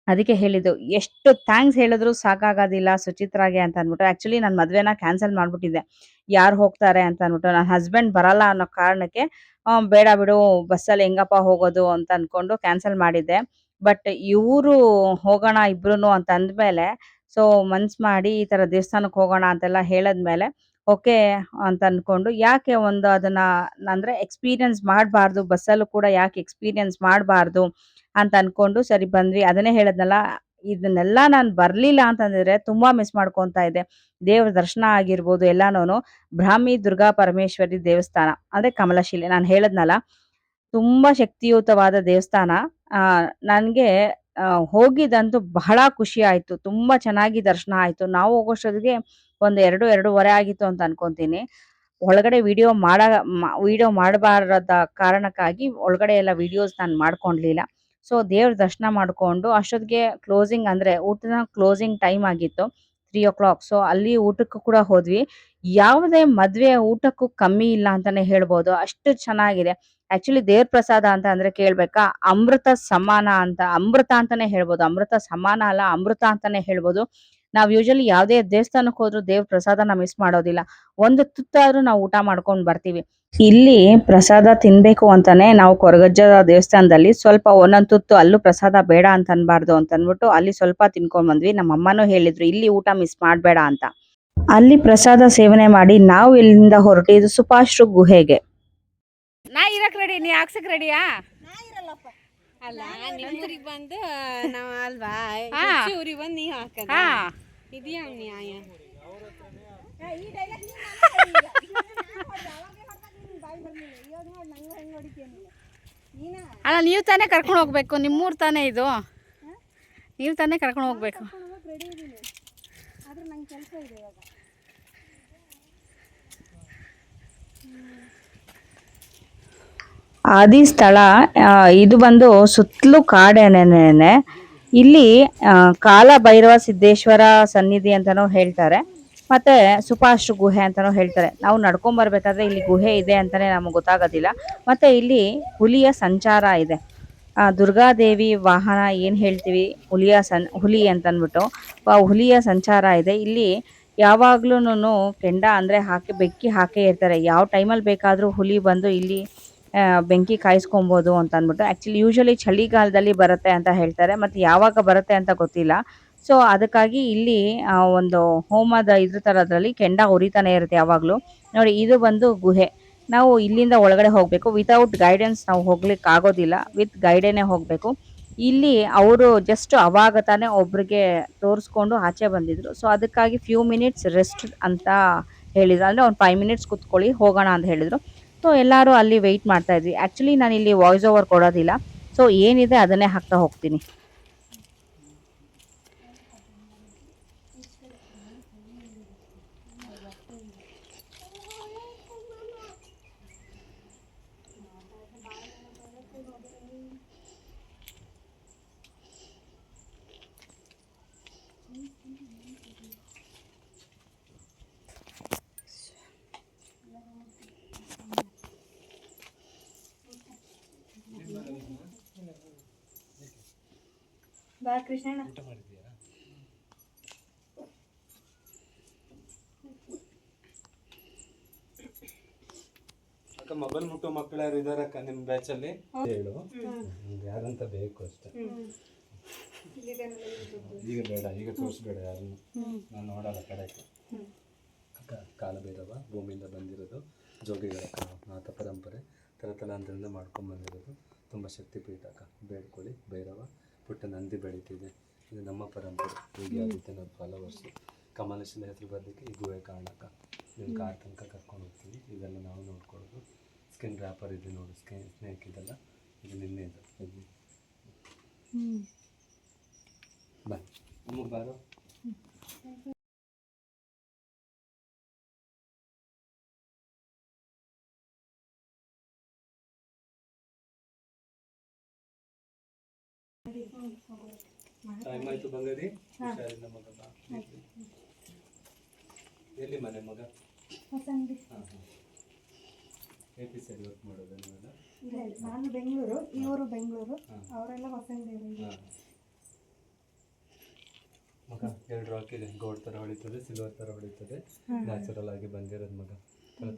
ಅದಕ್ಕೆ ಹೇಳಿದ್ದು ಎಷ್ಟು ಥ್ಯಾಂಕ್ಸ್ ಹೇಳಿದ್ರು ಸಾಕಾಗೋದಿಲ್ಲ ಸುಚಿತ್ರಾಗೆ ಅಂತ ಅಂದ್ಬಿಟ್ಟು. ಆಕ್ಚುಲಿ ನನ್ನ ಮದ್ವೆನ ಕ್ಯಾನ್ಸಲ್ ಮಾಡ್ಬಿಟ್ಟಿದ್ದೆ, ಯಾರು ಹೋಗ್ತಾರೆ ಅಂತ ಅಂದ್ಬಿಟ್ಟು. ನನ್ನ ಹಸ್ಬೆಂಡ್ ಬರಲ್ಲ ಅನ್ನೋ ಕಾರಣಕ್ಕೆ ಬೇಡ ಬಿಡು ಬಸ್ಸಲ್ಲಿ ಹೆಂಗಪ್ಪ ಹೋಗೋದು ಅಂತ ಅನ್ಕೊಂಡು ಕ್ಯಾನ್ಸಲ್ ಮಾಡಿದ್ದೆ. ಬಟ್ ಇವರು ಹೋಗೋಣ ಇಬ್ರು ಅಂತ ಅಂದ್ಮೇಲೆ, ಸೊ ಮನ್ಸ್ ಮಾಡಿ ಈ ತರ ದೇವಸ್ಥಾನಕ್ಕೆ ಹೋಗೋಣ ಅಂತೆಲ್ಲ ಹೇಳದ್ಮೇಲೆ ಓಕೆ ಅಂತ ಅನ್ಕೊಂಡು, ಯಾಕೆ ಒಂದು ಅದನ್ನ ಅಂದ್ರೆ ಎಕ್ಸ್ಪೀರಿಯನ್ಸ್ ಮಾಡಬಾರ್ದು, ಬಸ್ಸಲ್ಲೂ ಕೂಡ ಯಾಕೆ ಎಕ್ಸ್ಪೀರಿಯನ್ಸ್ ಮಾಡಬಾರ್ದು ಅಂತ ಅನ್ಕೊಂಡು ಸರಿ ಬಂದ್ವಿ. ಅದನ್ನೇ ಹೇಳದ್ನಲ್ಲ, ಇದನ್ನೆಲ್ಲ ನಾನು ಬರ್ಲಿಲ್ಲ ಅಂತಂದ್ರೆ ತುಂಬಾ ಮಿಸ್ ಮಾಡ್ಕೊಂತಾ ಇದ್ದೆ. ದೇವ್ರ ದರ್ಶನ ಆಗಿರ್ಬೋದು ಎಲ್ಲಾನು. ಬ್ರಾಹ್ಮಿ ದುರ್ಗಾ ಪರಮೇಶ್ವರಿ ದೇವಸ್ಥಾನ ಅಂದ್ರೆ ಕಮಲಶಿಲೆ ನಾನು ಹೇಳದ್ನಲ್ಲ, ತುಂಬಾ ಶಕ್ತಿಯುತವಾದ ದೇವಸ್ಥಾನ. ನನ್ಗೆ ಹೋಗಿದಂತೂ ಬಹಳ ಖುಷಿ ಆಯ್ತು, ತುಂಬಾ ಚೆನ್ನಾಗಿ ದರ್ಶನ ಆಯ್ತು. ನಾವು ಹೋಗೋಷ್ಟೊತ್ತಿಗೆ ಒಂದು 2-2:30 ಆಗಿತ್ತು ಅಂತ ಅನ್ಕೊಂತೀನಿ. ಒಳಗಡೆ ವಿಡಿಯೋ ಮಾಡಬಾರದ ಕಾರಣಕ್ಕಾಗಿ ಒಳಗಡೆ ಎಲ್ಲ ವಿಡಿಯೋಸ್ ನಾನು ಮಾಡ್ಕೊಂಡ್ಲಿಲ್ಲ. ಸೊ ದೇವ್ರ ದರ್ಶನ ಮಾಡ್ಕೊಂಡು ಅಷ್ಟೊತ್ತಿಗೆ ಕ್ಲೋಸಿಂಗ್ ಅಂದ್ರೆ ಊಟದ ಕ್ಲೋಸಿಂಗ್ ಟೈಮ್ ಆಗಿತ್ತು 3 o'clock. ಸೊ ಅಲ್ಲಿ ಊಟಕ್ಕೂ ಕೂಡ ಹೋದ್ವಿ. ಯಾವುದೇ ಮದ್ವೆ ಊಟಕ್ಕೂ ಕಮ್ಮಿ ಇಲ್ಲ ಅಂತಾನೆ ಹೇಳ್ಬೋದು, ಅಷ್ಟು ಚೆನ್ನಾಗಿದೆ. ಆಕ್ಚುಲಿ ದೇವ್ರ ಪ್ರಸಾದ ಅಂತ ಅಂದ್ರೆ ಕೇಳ್ಬೇಕಾ, ಅಮೃತ ಸಮಾನ ಅಂತ, ಅಮೃತ ಅಂತಾನೆ ಹೇಳ್ಬೋದು. ಅಮೃತ ಸಮಾನ ಅಲ್ಲ, ಅಮೃತ ಅಂತಾನೆ ಹೇಳ್ಬೋದು. ನಾವ್ ಯೂಶಲಿ ಯಾವ್ದೇ ದೇವಸ್ಥಾನಕ್ಕೆ ಹೋದ್ರು ದೇವ್ರ ಪ್ರಸಾದನ ಮಿಸ್ ಮಾಡೋದಿಲ್ಲ, ಒಂದು ತುತ್ತಾದ್ರೂ ನಾವು ಊಟ ಮಾಡ್ಕೊಂಡ್ ಬರ್ತೀವಿ. ಇಲ್ಲಿ ಪ್ರಸಾದ ತಿನ್ಬೇಕು ಅಂತಾನೆ ನಾವು ಕೊರಗಜ್ಜ ದೇವಸ್ಥಾನದಲ್ಲಿ ಸ್ವಲ್ಪ ಒಂದೊಂದ್ ತುತ್ತು, ಅಲ್ಲೂ ಪ್ರಸಾದ ಬೇಡ ಅಂತ ಅನ್ಬಾರ್ದು ಅಂತ ಅನ್ಬಿಟ್ಟು ಅಲ್ಲಿ ಸ್ವಲ್ಪ ತಿನ್ಕೊಂಡ್ ಬಂದ್ವಿ. ನಮ್ಮ ಅಮ್ಮನೂ ಹೇಳಿದ್ರು ಇಲ್ಲಿ ಊಟ ಮಿಸ್ ಮಾಡ್ಬೇಡ ಅಂತ. ಅಲ್ಲಿ ಪ್ರಸಾದ ಸೇವನೆ ಮಾಡಿ ನಾವು ಇಲ್ಲಿಂದ ಹೊರಟಿದ್ದು ಸುಪಾಶ್ರು ಗುಹೆಗೆ. ನಾ ಇರಕ್ ರೆಡಿ, ನೀ ಹಾಕ್ಸಕ್ ರೆಡಿಯಾ? ಅಲ್ಲ ನಿಮ್ಮೂರಿಗೆ ಬಂದು ನಾವು ಅಲ್ವಾ ಹಾ. ಊರಿಗೆ ಬಂದು ನೀ ಹಾಕದ ಹಾ ಇದೆಯಾ ನ್ಯಾಯ? ಅಲ್ಲ ನೀವು ತಾನೇ ಕರ್ಕೊಂಡು ಹೋಗ್ಬೇಕು, ನಿಮ್ಮೂರು ತಾನೇ ಇದು, ನೀವು ತಾನೇ ಕರ್ಕೊಂಡು ಹೋಗ್ಬೇಕು. ಆದ್ರೆ ನಂಗೆ ಕೆಲಸ ಇದೆ ಇವಾಗ. ಆದಿ ಸ್ಥಳ ಇದು ಬಂದು ಸುತ್ತಲೂ ಕಾಡೇನೇನೆ. ಇಲ್ಲಿ ಕಾಲ ಭೈರವ ಸಿದ್ದೇಶ್ವರ ಸನ್ನಿಧಿ ಅಂತಾನೂ ಹೇಳ್ತಾರೆ, ಮತ್ತೆ ಸುಪಾಶ್ರು ಗುಹೆ ಅಂತಾನೂ ಹೇಳ್ತಾರೆ. ನಾವು ನಡ್ಕೊಂಡ್ ಬರ್ಬೇಕಾದ್ರೆ ಇಲ್ಲಿ ಗುಹೆ ಇದೆ ಅಂತಾನೆ ನಮಗೆ ಗೊತ್ತಾಗೋದಿಲ್ಲ. ಮತ್ತೆ ಇಲ್ಲಿ ಹುಲಿಯ ಸಂಚಾರ ಇದೆ. ದುರ್ಗಾದೇವಿ ವಾಹನ ಏನ್ ಹೇಳ್ತೀವಿ, ಹುಲಿ ಅಂತ ಅಂದ್ಬಿಟ್ಟು ಹುಲಿಯ ಸಂಚಾರ ಇದೆ ಇಲ್ಲಿ. ಯಾವಾಗ್ಲೂನು ಕೆಂಡ ಅಂದ್ರೆ ಬೆಂಕಿ ಹಾಕೇ ಇರ್ತಾರೆ. ಯಾವ ಟೈಮಲ್ಲಿ ಬೇಕಾದ್ರೂ ಹುಲಿ ಬಂದು ಇಲ್ಲಿ ಬೆಂಕಿ ಕಾಯಿಸ್ಕೊಬೋದು ಅಂತ ಅಂದ್ಬಿಟ್ಟು. ಆಕ್ಚುಲಿ ಯೂಶಲಿ ಚಳಿಗಾಲದಲ್ಲಿ ಬರುತ್ತೆ ಅಂತ ಹೇಳ್ತಾರೆ, ಮತ್ತೆ ಯಾವಾಗ ಬರುತ್ತೆ ಅಂತ ಗೊತ್ತಿಲ್ಲ. ಸೊ ಅದಕ್ಕಾಗಿ ಇಲ್ಲಿ ಒಂದು ಹೋಮದ ಇದ್ರ ತರದ್ರಲ್ಲಿ ಕೆಂಡ ಉರಿತಾನೆ ಇರುತ್ತೆ ಯಾವಾಗ್ಲೂ. ನೋಡಿ ಇದು ಬಂದು ಗುಹೆ. ನಾವು ಇಲ್ಲಿಂದ ಒಳಗಡೆ ಹೋಗ್ಬೇಕು, ವಿತೌಟ್ ಗೈಡೆನ್ಸ್ ನಾವು ಹೋಗ್ಲಿಕ್ಕೆ ಆಗೋದಿಲ್ಲ, ವಿತ್ ಗೈಡೇನೆ ಹೋಗ್ಬೇಕು. ಇಲ್ಲಿ ಅವರು ಜಸ್ಟ್ ಅವಾಗ ತಾನೇ ಒಬ್ರಿಗೆ ತೋರಿಸ್ಕೊಂಡು ಆಚೆ ಬಂದಿದ್ರು. ಸೊ ಅದಕ್ಕಾಗಿ ಫ್ಯೂ ಮಿನಿಟ್ಸ್ ರೆಸ್ಟ್ ಅಂತ ಹೇಳಿದ್ರು, ಅಂದ್ರೆ ಒಂದು 5 minutes ಕುತ್ಕೊಳ್ಳಿ ಹೋಗೋಣ ಅಂತ ಹೇಳಿದ್ರು. ಸೊ ಎಲ್ಲರೂ ಅಲ್ಲಿ ವೆಯ್ಟ್ ಮಾಡ್ತಾ ಇದ್ವಿ. ಆಕ್ಚುಲಿ ನಾನು ಇಲ್ಲಿ ವಾಯ್ಸ್ ಓವರ್ ಕೊಡೋದಿಲ್ಲ, ಸೊ ಏನಿದೆ ಅದನ್ನೇ ಹಾಕ್ತಾ ಹೋಗ್ತೀನಿ. ಬಾ ಕೃಷ್ಣಣ್ಣ. ಅಕ್ಕ ಮೊಬೈಲ್ ಮುಟ್ಟೋ ಮಕ್ಕಳು ಯಾರು ಇದಾರಕ್ಕ ನಿಮ್ಮ ಬ್ಯಾಚಲ್ಲಿ? ಹೇಳು ಯಾರಂತ ಬೇಕು ಅಷ್ಟೇ. ಈಗ ಬೇಡ, ಈಗ ತೋರಿಸ್ಬೇಡ ಯಾರನ್ನು, ನಾನು ನೋಡಲ್ಲ ಕಡೆಗೆ. ಕಾಲಭೈರವ ಭೂಮಿಯಿಂದ ಬಂದಿರೋದು, ಜೋಗಿಗಳ ನಾಥ ಪರಂಪರೆ ತಲತಲಾಂತರದಿಂದ ಮಾಡ್ಕೊಂಡು ಬಂದಿರೋದು. ತುಂಬ ಶಕ್ತಿಪೀಠ ಅಕ್ಕ, ಬೇಡ್ಕೊಳ್ಳಿ. ಭೈರವ ಪುಟ್ಟ ನಂದಿ ಬೆಳೀತಿದೆ. ಇದು ನಮ್ಮ ಪರಂಪರೆ. ಹೀಗೆ ಆಗುತ್ತೆ ನಾವು ಫಾಲೋವರ್ಸ್. ಕಮಲಶಿಲೆ ಹೆಸರು ಬರಲಿಕ್ಕೆ ಈ ಗುಹೆ ಕಾರಣಕ್ಕ. ನಿಮ್ಮ ಕಾರ್ ತನಕ ಕರ್ಕೊಂಡು ಹೋಗ್ತೀವಿ. ಇದೆಲ್ಲ ನಾವು ನೋಡ್ಕೊಳ್ಳೋದು. ಸ್ಕಿನ್ ರ್ಯಾಪರ್ ಇದೆ ನೋಡಿ, ಸ್ನೇಕ್ ಇದೆಲ್ಲ ಇದು ನಿನ್ನೆ ಇದು ಬಾಯ್ ನಮಗೆ ಬಾರೋ. ಟೈಮ್ ಆಯ್ತು ಬಂಗಾರಿ, ಹುಷಾರಿಲ್ಲ ಮಗ. ಬಾ. ಎಲ್ಲಿ ಮನೆ ಮಗ? ಹಾಂ ಹಾಂ. APC ವರ್ಕ್ ಮಾಡೋದು ನೀವೆಲ್ಲ? ನಾನು ಬೆಂಗಳೂರು, ಇವರು ಬೆಂಗಳೂರು, ಅವರೆಲ್ಲ ಹೊಸಂಗಡಿ. ಹಾಂ ಮಗ 2 ರಾಕ್ ಇದೆ. ಗೋಲ್ಡ್ ಥರ ಹೊಳಿತದೆ, ಸಿಲ್ವರ್ ಥರ ಹೊಳಿತದೆ. ನ್ಯಾಚುರಲ್ ಆಗಿ ಬಂದಿರೋದು ಮಗ.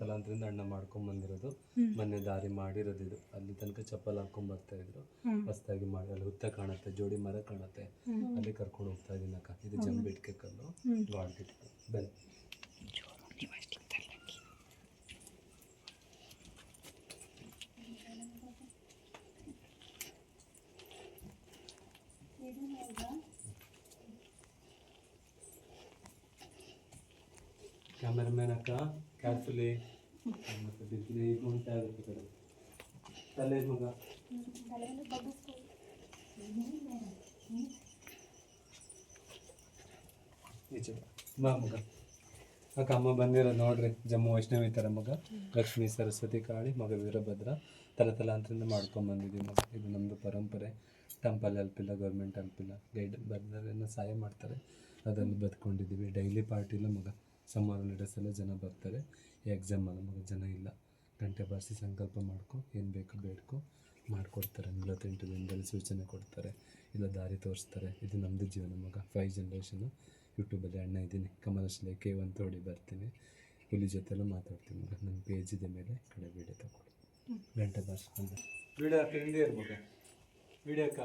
ತಲಾಂತರದಿಂದ ಅಣ್ಣ ಮಾಡ್ಕೊಂಡು ಬಂದಿರೋದು. ಮೊನ್ನೆ ದಾರಿ ಮಾಡಿರೋದು ಇದು. ಅಲ್ಲಿ ತನಕ ಚಪ್ಪಲ್ ಹಾಕೊಂಡು ಬರ್ತಾ ಇದ್ರು. ಹೊಸದಾಗಿ ಮಾಡಿ ಅಲ್ಲಿ ಹುತ್ತ ಕಾಣುತ್ತೆ, ಜೋಡಿ ಮರ ಕಾಣುತ್ತೆ, ಅಲ್ಲಿ ಕರ್ಕೊಂಡು ಹೋಗ್ತಾ ಇದ್ದೀನಿ ಅಕ್ಕ. ಇದು ಜಂಬಿಟ್ಕೆ ಕಲ್ಲು, ಗಾಡ್ ಗಿಟ್ ಬೆಲ್. ಕ್ಯಾಮರಾಮ್ಯಾನ್ ಅಕ್ಕ ಕೇರ್ಫುಲಿ. ಮತ್ತು ಬಿದ್ದರೆ ಈಗ ಉಂಟೆ ಆಗುತ್ತೆ ಕಡೆ. ತಲೆ ಮಗ ಈಚೆ ಬಾ ಮಗ. ಅಕ್ಕ ಅಮ್ಮ ಬಂದಿರೋದು ನೋಡ್ರಿ, ಜಮ್ಮು ವೈಷ್ಣವಿ ಥರ ಮಗ. ಲಕ್ಷ್ಮೀ ಸರಸ್ವತಿ ಕಾಳಿ ಮಗ ವೀರಭದ್ರ ತಲಾಂತರದಿಂದ ಮಾಡ್ಕೊಂಬಂದಿದ್ದೀವಿ ಮಗ. ಇದು ನಮ್ಮದು ಪರಂಪರೆ. ಟೆಂಪಲ್ ಹೆಲ್ಪ್ ಇಲ್ಲ, ಗೌರ್ಮೆಂಟ್ ಹೆಲ್ಪ್ ಇಲ್ಲ, ಗೈಡ್ ಬರ್ದವರೆಲ್ಲ ಸಹಾಯ ಮಾಡ್ತಾರೆ, ಅದನ್ನು ಬದುಕೊಂಡಿದ್ದೀವಿ. ಡೈಲಿ ಪಾರ್ಟಿ ಇಲ್ಲ ಮಗ. ಸಮ್ಮರ್ ಹಾಲಿಡೇಸ್ ಎಲ್ಲ ಜನ ಬರ್ತಾರೆ. ಎಕ್ಸಾಮ್ ಅಲ್ಲ ಮಗ, ಜನ ಇಲ್ಲ. ಗಂಟೆ ಬಾರಿಸಿ ಸಂಕಲ್ಪ ಮಾಡ್ಕೊ, ಏನು ಬೇಕು ಬೇಡ್ಕೊ, ಮಾಡಿಕೊಡ್ತಾರೆ. 48 ದಿನದಲ್ಲಿ ಸೂಚನೆ ಕೊಡ್ತಾರೆ, ಇಲ್ಲ ದಾರಿ ತೋರಿಸ್ತಾರೆ. ಇದು ನಮ್ಮದು ಜೀವನ ಮಗ. 5 ಜನರೇಷನು. ಯೂಟ್ಯೂಬಲ್ಲಿ ಅಣ್ಣ ಇದ್ದೀನಿ, ಕಮಲಶಿಲೆ K1 ತೋಡಿ ಬರ್ತೀನಿ. ಹುಲಿ ಜೊತೆಲ್ಲ ಮಾತಾಡ್ತೀನಿ ಮಗ. ನನ್ನ ಪೇಜ್ ಇದೆ ಮೇಲೆ ಕಡೆ ವೀಡಿಯೋ ತಗೊಳ್ಳಿ. ಗಂಟೆ ಬಾರಿಸಿ ಬಂದ ವೀಡಿಯೋ ಹಾಕಿ ಹಿಂದೆ ಇರ್ಬೇಕು. ವೀಡಿಯೋ ಅಕ್ಕ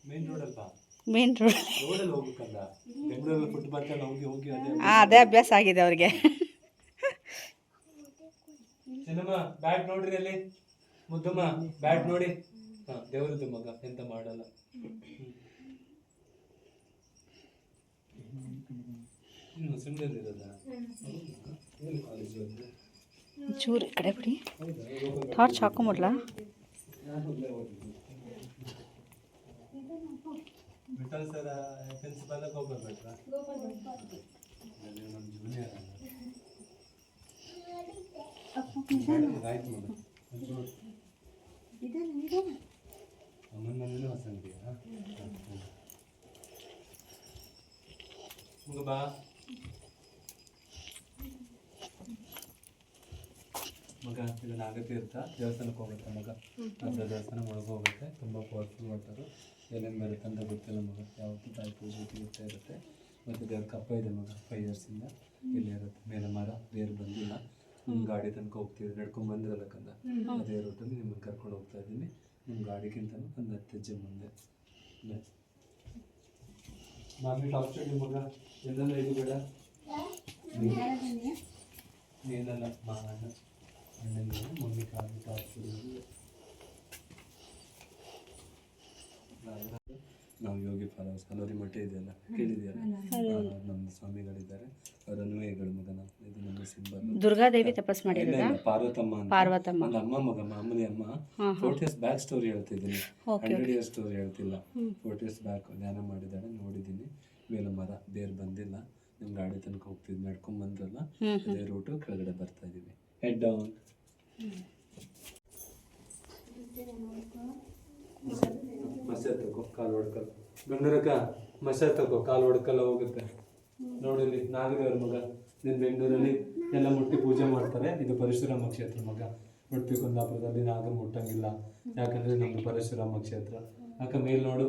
ಮೇನ್ ರೋಡಲ್ವಾ? ಮೇನ್ ರೋಡ್ ರೋಡಲ್ಲಿ ಹೋಗ್ಬೇಕಲ್ಲ. ಬೆಂಗಳೂರಲ್ಲಿ ಫುಟ್ಪಾತಲ್ಲಿ ಹೋಗಿ ಹೋಗಿ ಅದೇ ಅದೇ ಅಭ್ಯಾಸ ಆಗಿದೆ ಅವ್ರಿಗೆ. ಚೆನ್ನಮ್ಮ ಬ್ಯಾಟ್ ನೋಡ್ರಿ ಅಲ್ಲಿ. ಮುದ್ದಮ್ಮ ಬ್ಯಾಟ್ ನೋಡಿ. ಹಾಂ ದೇವರದ್ದು ಮಗ, ಎಂತ ಮಾಡಲ್ಲ. ಇನ್ನು ಸುಮ್ಮನಿರೋದ ಕಾಲೇಜು ಚೂರು ಈ ಕಡೆ ಬಿಡಿ. ಟಾರ್ಚ್ ಹಾಕೊಂಬಿಡ್ಲಾ? ಬಿಟ್ಟಲ್ ಸರ್ ಪ್ರಿನ್ಸಿಪಾಲ್ ಹೋಗ್ಬರ್ಬೇಕಾ? ನಮ್ಮ ಜೂನಿಯರ್ ಆಯ್ತು ಮಗ. ಅಮ್ಮನ ಮನೇಲಿ ಹೊಸಂಗಡಿಯಾ ಮಗ? ಬಾ ಮಗ. ಇದು ನಾಗತೀರ್ಥ ದೇವಸ್ಥಾನಕ್ಕೆ ಹೋಗುತ್ತೆ ಮಗ. ಅದ್ರ ದೇವಸ್ಥಾನ ಒಳಗೆ ಹೋಗುತ್ತೆ. ತುಂಬ ಪವರ್ಫುಲ್ ವಾಟರು. ಏನೇನು ಬರುತ್ತೆ ಅಂತ ಗೊತ್ತಿಲ್ಲ ಮಗ. ಯಾವತ್ತೂ ತಾಯಿ ಪೂಜೆ ಇರ್ತಾ ಇರುತ್ತೆ. ಮತ್ತು ದೇವ್ರ ಕಪ್ಪ ಇದೆ ಮಗ. 5 ಇಯರ್ಸಿಂದ ಇಲ್ಲೇ ಇರುತ್ತೆ. ಮೇಲೆ ಮರ ಬೇರೆ ಬಂದಿಲ್ಲ. ನಿಮ್ಮ ಗಾಡಿ ತನಕ ಹೋಗ್ತೀವಿ, ನಡ್ಕೊಂಡು ಬಂದಿರಲ್ಲ ಕಂದ. ಅದೇ ರೂಟಲ್ಲಿ ನಿಮ್ಮನ್ನು ಕರ್ಕೊಂಡು ಹೋಗ್ತಾ ಇದ್ದೀನಿ. ನಿಮ್ಮ ಗಾಡಿಗಿಂತ ಒಂದು 10 ಹೆಜ್ಜೆ ಮುಂದೆ. ಮಾಮಿ ಟಾಪ್ ಸ್ಟಡಿ ಮಗ. ಎಲ್ಲೆಲ್ಲ ಇದು ಬೇಡ ಏನಲ್ಲ ಮಾ ಅಣ್ಣ ಅಣ್ಣನ ಮಮ್ಮಿ ಕಾಲು ಟಾಪ್ ಸ್ಟಡಿ. ನಾವು ಯೋಗಿ ಫಾಲೋವರ್ಸ್. ಹಲವರಿ ಮಠ ಇದೆಯಲ್ಲ, ಕೇಳಿದೆಯಲ್ಲ? ನಮ್ಮ ಸ್ವಾಮಿಗಳಿದ್ದಾರೆ, ಅವರ ಅನ್ವಯಗಳು ಮಗ. ನಾವು ಇದು ನಮ್ಮ ಸಿಂಬಲ್. ದುರ್ಗಾದೇವಿ ತಪಸ್ ಮಾಡಿರೋದಾ? ಪಾರ್ವತಮ್ಮ ಅಂತ. ಪಾರ್ವತಮ್ಮ ಒಂದು ಅಮ್ಮ ಮಗ, ಮಾಮೂಲಿ ಅಮ್ಮ. 40 years ಬ್ಯಾಕ್ ಸ್ಟೋರಿ ಹೇಳ್ತಿದ್ದೀನಿ, 100 years ಸ್ಟೋರಿ ಹೇಳ್ತಿಲ್ಲ. 40 years ಬ್ಯಾಕ್ ಧ್ಯಾನ ಮಾಡಿದ್ದಾಳೆ, ನೋಡಿದ್ದೀನಿ. ಮೇಲೆ ಮರ ಬೇರೆ ಬಂದಿಲ್ಲ. ನಿಮ್ಮ ಗಾಡಿ ತನಕ ಹೋಗ್ತಿದ್ವಿ, ನಡ್ಕೊಂಡು ಬಂದ್ರಲ್ಲ ಅದೇ ರೂಟು. ಕೆಳಗಡೆ ಬರ್ತಾ ಇದ್ದೀವಿ. Head down. ಮಸಾಲೆ ತಗೋ, ಕಾಲು ಹೊಡ್ಕಲ್ಲ. ಗಂಗರಕ್ಕ ಮಸಾಲೆ ತಗೋ, ಕಾಲು ಹೊಡ್ಕಲ್ಲ ಹೋಗುತ್ತೆ. ನೋಡಿಲ್ಲಿ ನಾಗದೇವ್ರ ಮಗ. ನಿನ್ನ ಬೆಂಗಳೂರಲ್ಲಿ ಎಲ್ಲ ಮುಟ್ಟಿ ಪೂಜೆ ಮಾಡ್ತಾರೆ. ಇದು ಪರಶುರಾಮ ಕ್ಷೇತ್ರ ಮಗ. ಉಡುಪಿ ಕುಂದಾಪುರದಲ್ಲಿ ನಾಗನ ಮುಟ್ಟಂಗಿಲ್ಲ, ಯಾಕಂದರೆ ನಮ್ಮದು ಪರಶುರಾಮ ಕ್ಷೇತ್ರ. ಅಕ್ಕ ಮೇಲೆ ನೋಡು,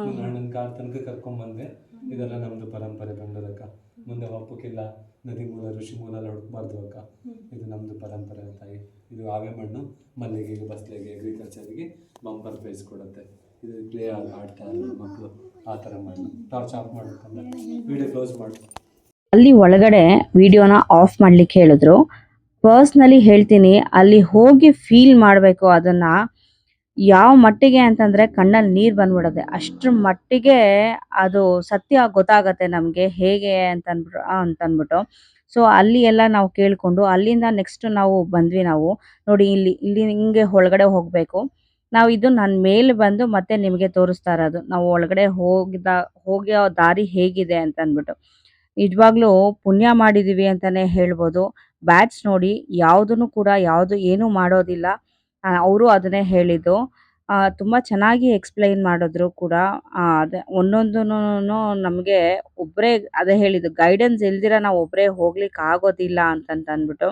ಅಣ್ಣನ ಕಾರ್ ತನಕ ಕರ್ಕೊಂಬಂದೆ. ಇದೆಲ್ಲ ನಮ್ಮದು ಪರಂಪರೆ ಬೆಂಗಳೂರಕ್ಕ. ಮುಂದೆ ಒಪ್ಪಕ್ಕಿಲ್ಲ, ನದಿ ಮೂಲ ಋಷಿ ಮೂಲ ಎಲ್ಲ ಹುಡುಕ್ಬಾರ್ದು ಅಕ್ಕ. ಇದು ನಮ್ಮದು ಪರಂಪರೆ ತಾಯಿ. ಇದು ಆವೆ ಮಣ್ಣು ಮಲ್ಲಿಗೆಗೆ, ಬಸ್ಲೆಗೆ, ಅಗ್ರಿಕಲ್ಚರಿಗೆ ಬಂಪರ್ ಪ್ರೈಸ್ ಕೊಡುತ್ತೆ. ಇದು ಪ್ಲೇ ಆಡ್ತಾ ಇರೋ ಮಕ್ಕಳು ಆ ಥರ ಮಣ್ಣು. ಟಾರ್ಚ್ ಆಫ್ ಮಾಡ್ಬೇಕಂದ್ರೆ ವಿಡಿಯೋ ಕ್ಲೋಸ್ ಮಾಡಿ. ಅಲ್ಲಿ ಒಳಗಡೆ ವಿಡಿಯೋನ ಆಫ್ ಮಾಡ್ಲಿಕ್ಕೆ ಹೇಳಿದ್ರು. ಪರ್ಸ್ನಲಿ ಹೇಳ್ತೀನಿ, ಅಲ್ಲಿ ಹೋಗಿ ಫೀಲ್ ಮಾಡಬೇಕು ಅದನ್ನು. ಯಾವ ಮಟ್ಟಿಗೆ ಅಂತಂದರೆ ಕಣ್ಣಲ್ಲಿ ನೀರು ಬಂದ್ಬಿಡುತ್ತೆ. ಅಷ್ಟರ ಮಟ್ಟಿಗೆ ಅದು ಸತ್ಯ ಗೊತ್ತಾಗತ್ತೆ ನಮಗೆ ಹೇಗೆ ಅಂತಂದ್ಬಿಟ್ಟು. ಸೊ ಅಲ್ಲಿ ಎಲ್ಲ ನಾವು ಕೇಳಿಕೊಂಡು ಅಲ್ಲಿಂದ ನೆಕ್ಸ್ಟ್ ನಾವು ಬಂದ್ವಿ ನಾವು. ನೋಡಿ ಇಲ್ಲಿ ಹಿಂಗೆ ಒಳಗಡೆ ಹೋಗಬೇಕು. ನಾವು ಇದು ನಾನು ಮೇಲೆ ಬಂದು ಮತ್ತೆ ನಿಮಗೆ ತೋರಿಸ್ತಾ ಇರೋದು. ನಾವು ಒಳಗಡೆ ಹೋಗೋ ದಾರಿ ಹೇಗಿದೆ ಅಂತಂದ್ಬಿಟ್ಟು. ನಿಜವಾಗ್ಲೂ ಪುಣ್ಯ ಮಾಡಿದ್ದೀವಿ ಅಂತಲೇ ಹೇಳ್ಬೋದು. ಬ್ಯಾಟ್ಸ್ ನೋಡಿ ಯಾವುದನ್ನು ಕೂಡ ಏನೂ ಮಾಡೋದಿಲ್ಲ. ಅವರು ಅದನ್ನೇ ಹೇಳಿದ್ದು. ತುಂಬ ಚೆನ್ನಾಗಿ ಎಕ್ಸ್‌ಪ್ಲೈನ್ ಮಾಡಿದ್ರು ಕೂಡ. ಅದೇ ಒಂದೊಂದುನು ನಮಗೆ ಒಬ್ಬರೇ ಅದೇ ಹೇಳಿದ್ದು ಗೈಡೆನ್ಸ್ ಇಲ್ದಿರ ನಾವು ಒಬ್ಬರೇ ಹೋಗ್ಲಿಕ್ಕೆ ಆಗೋದಿಲ್ಲ ಅಂತಂದ್ಬಿಟ್ಟು.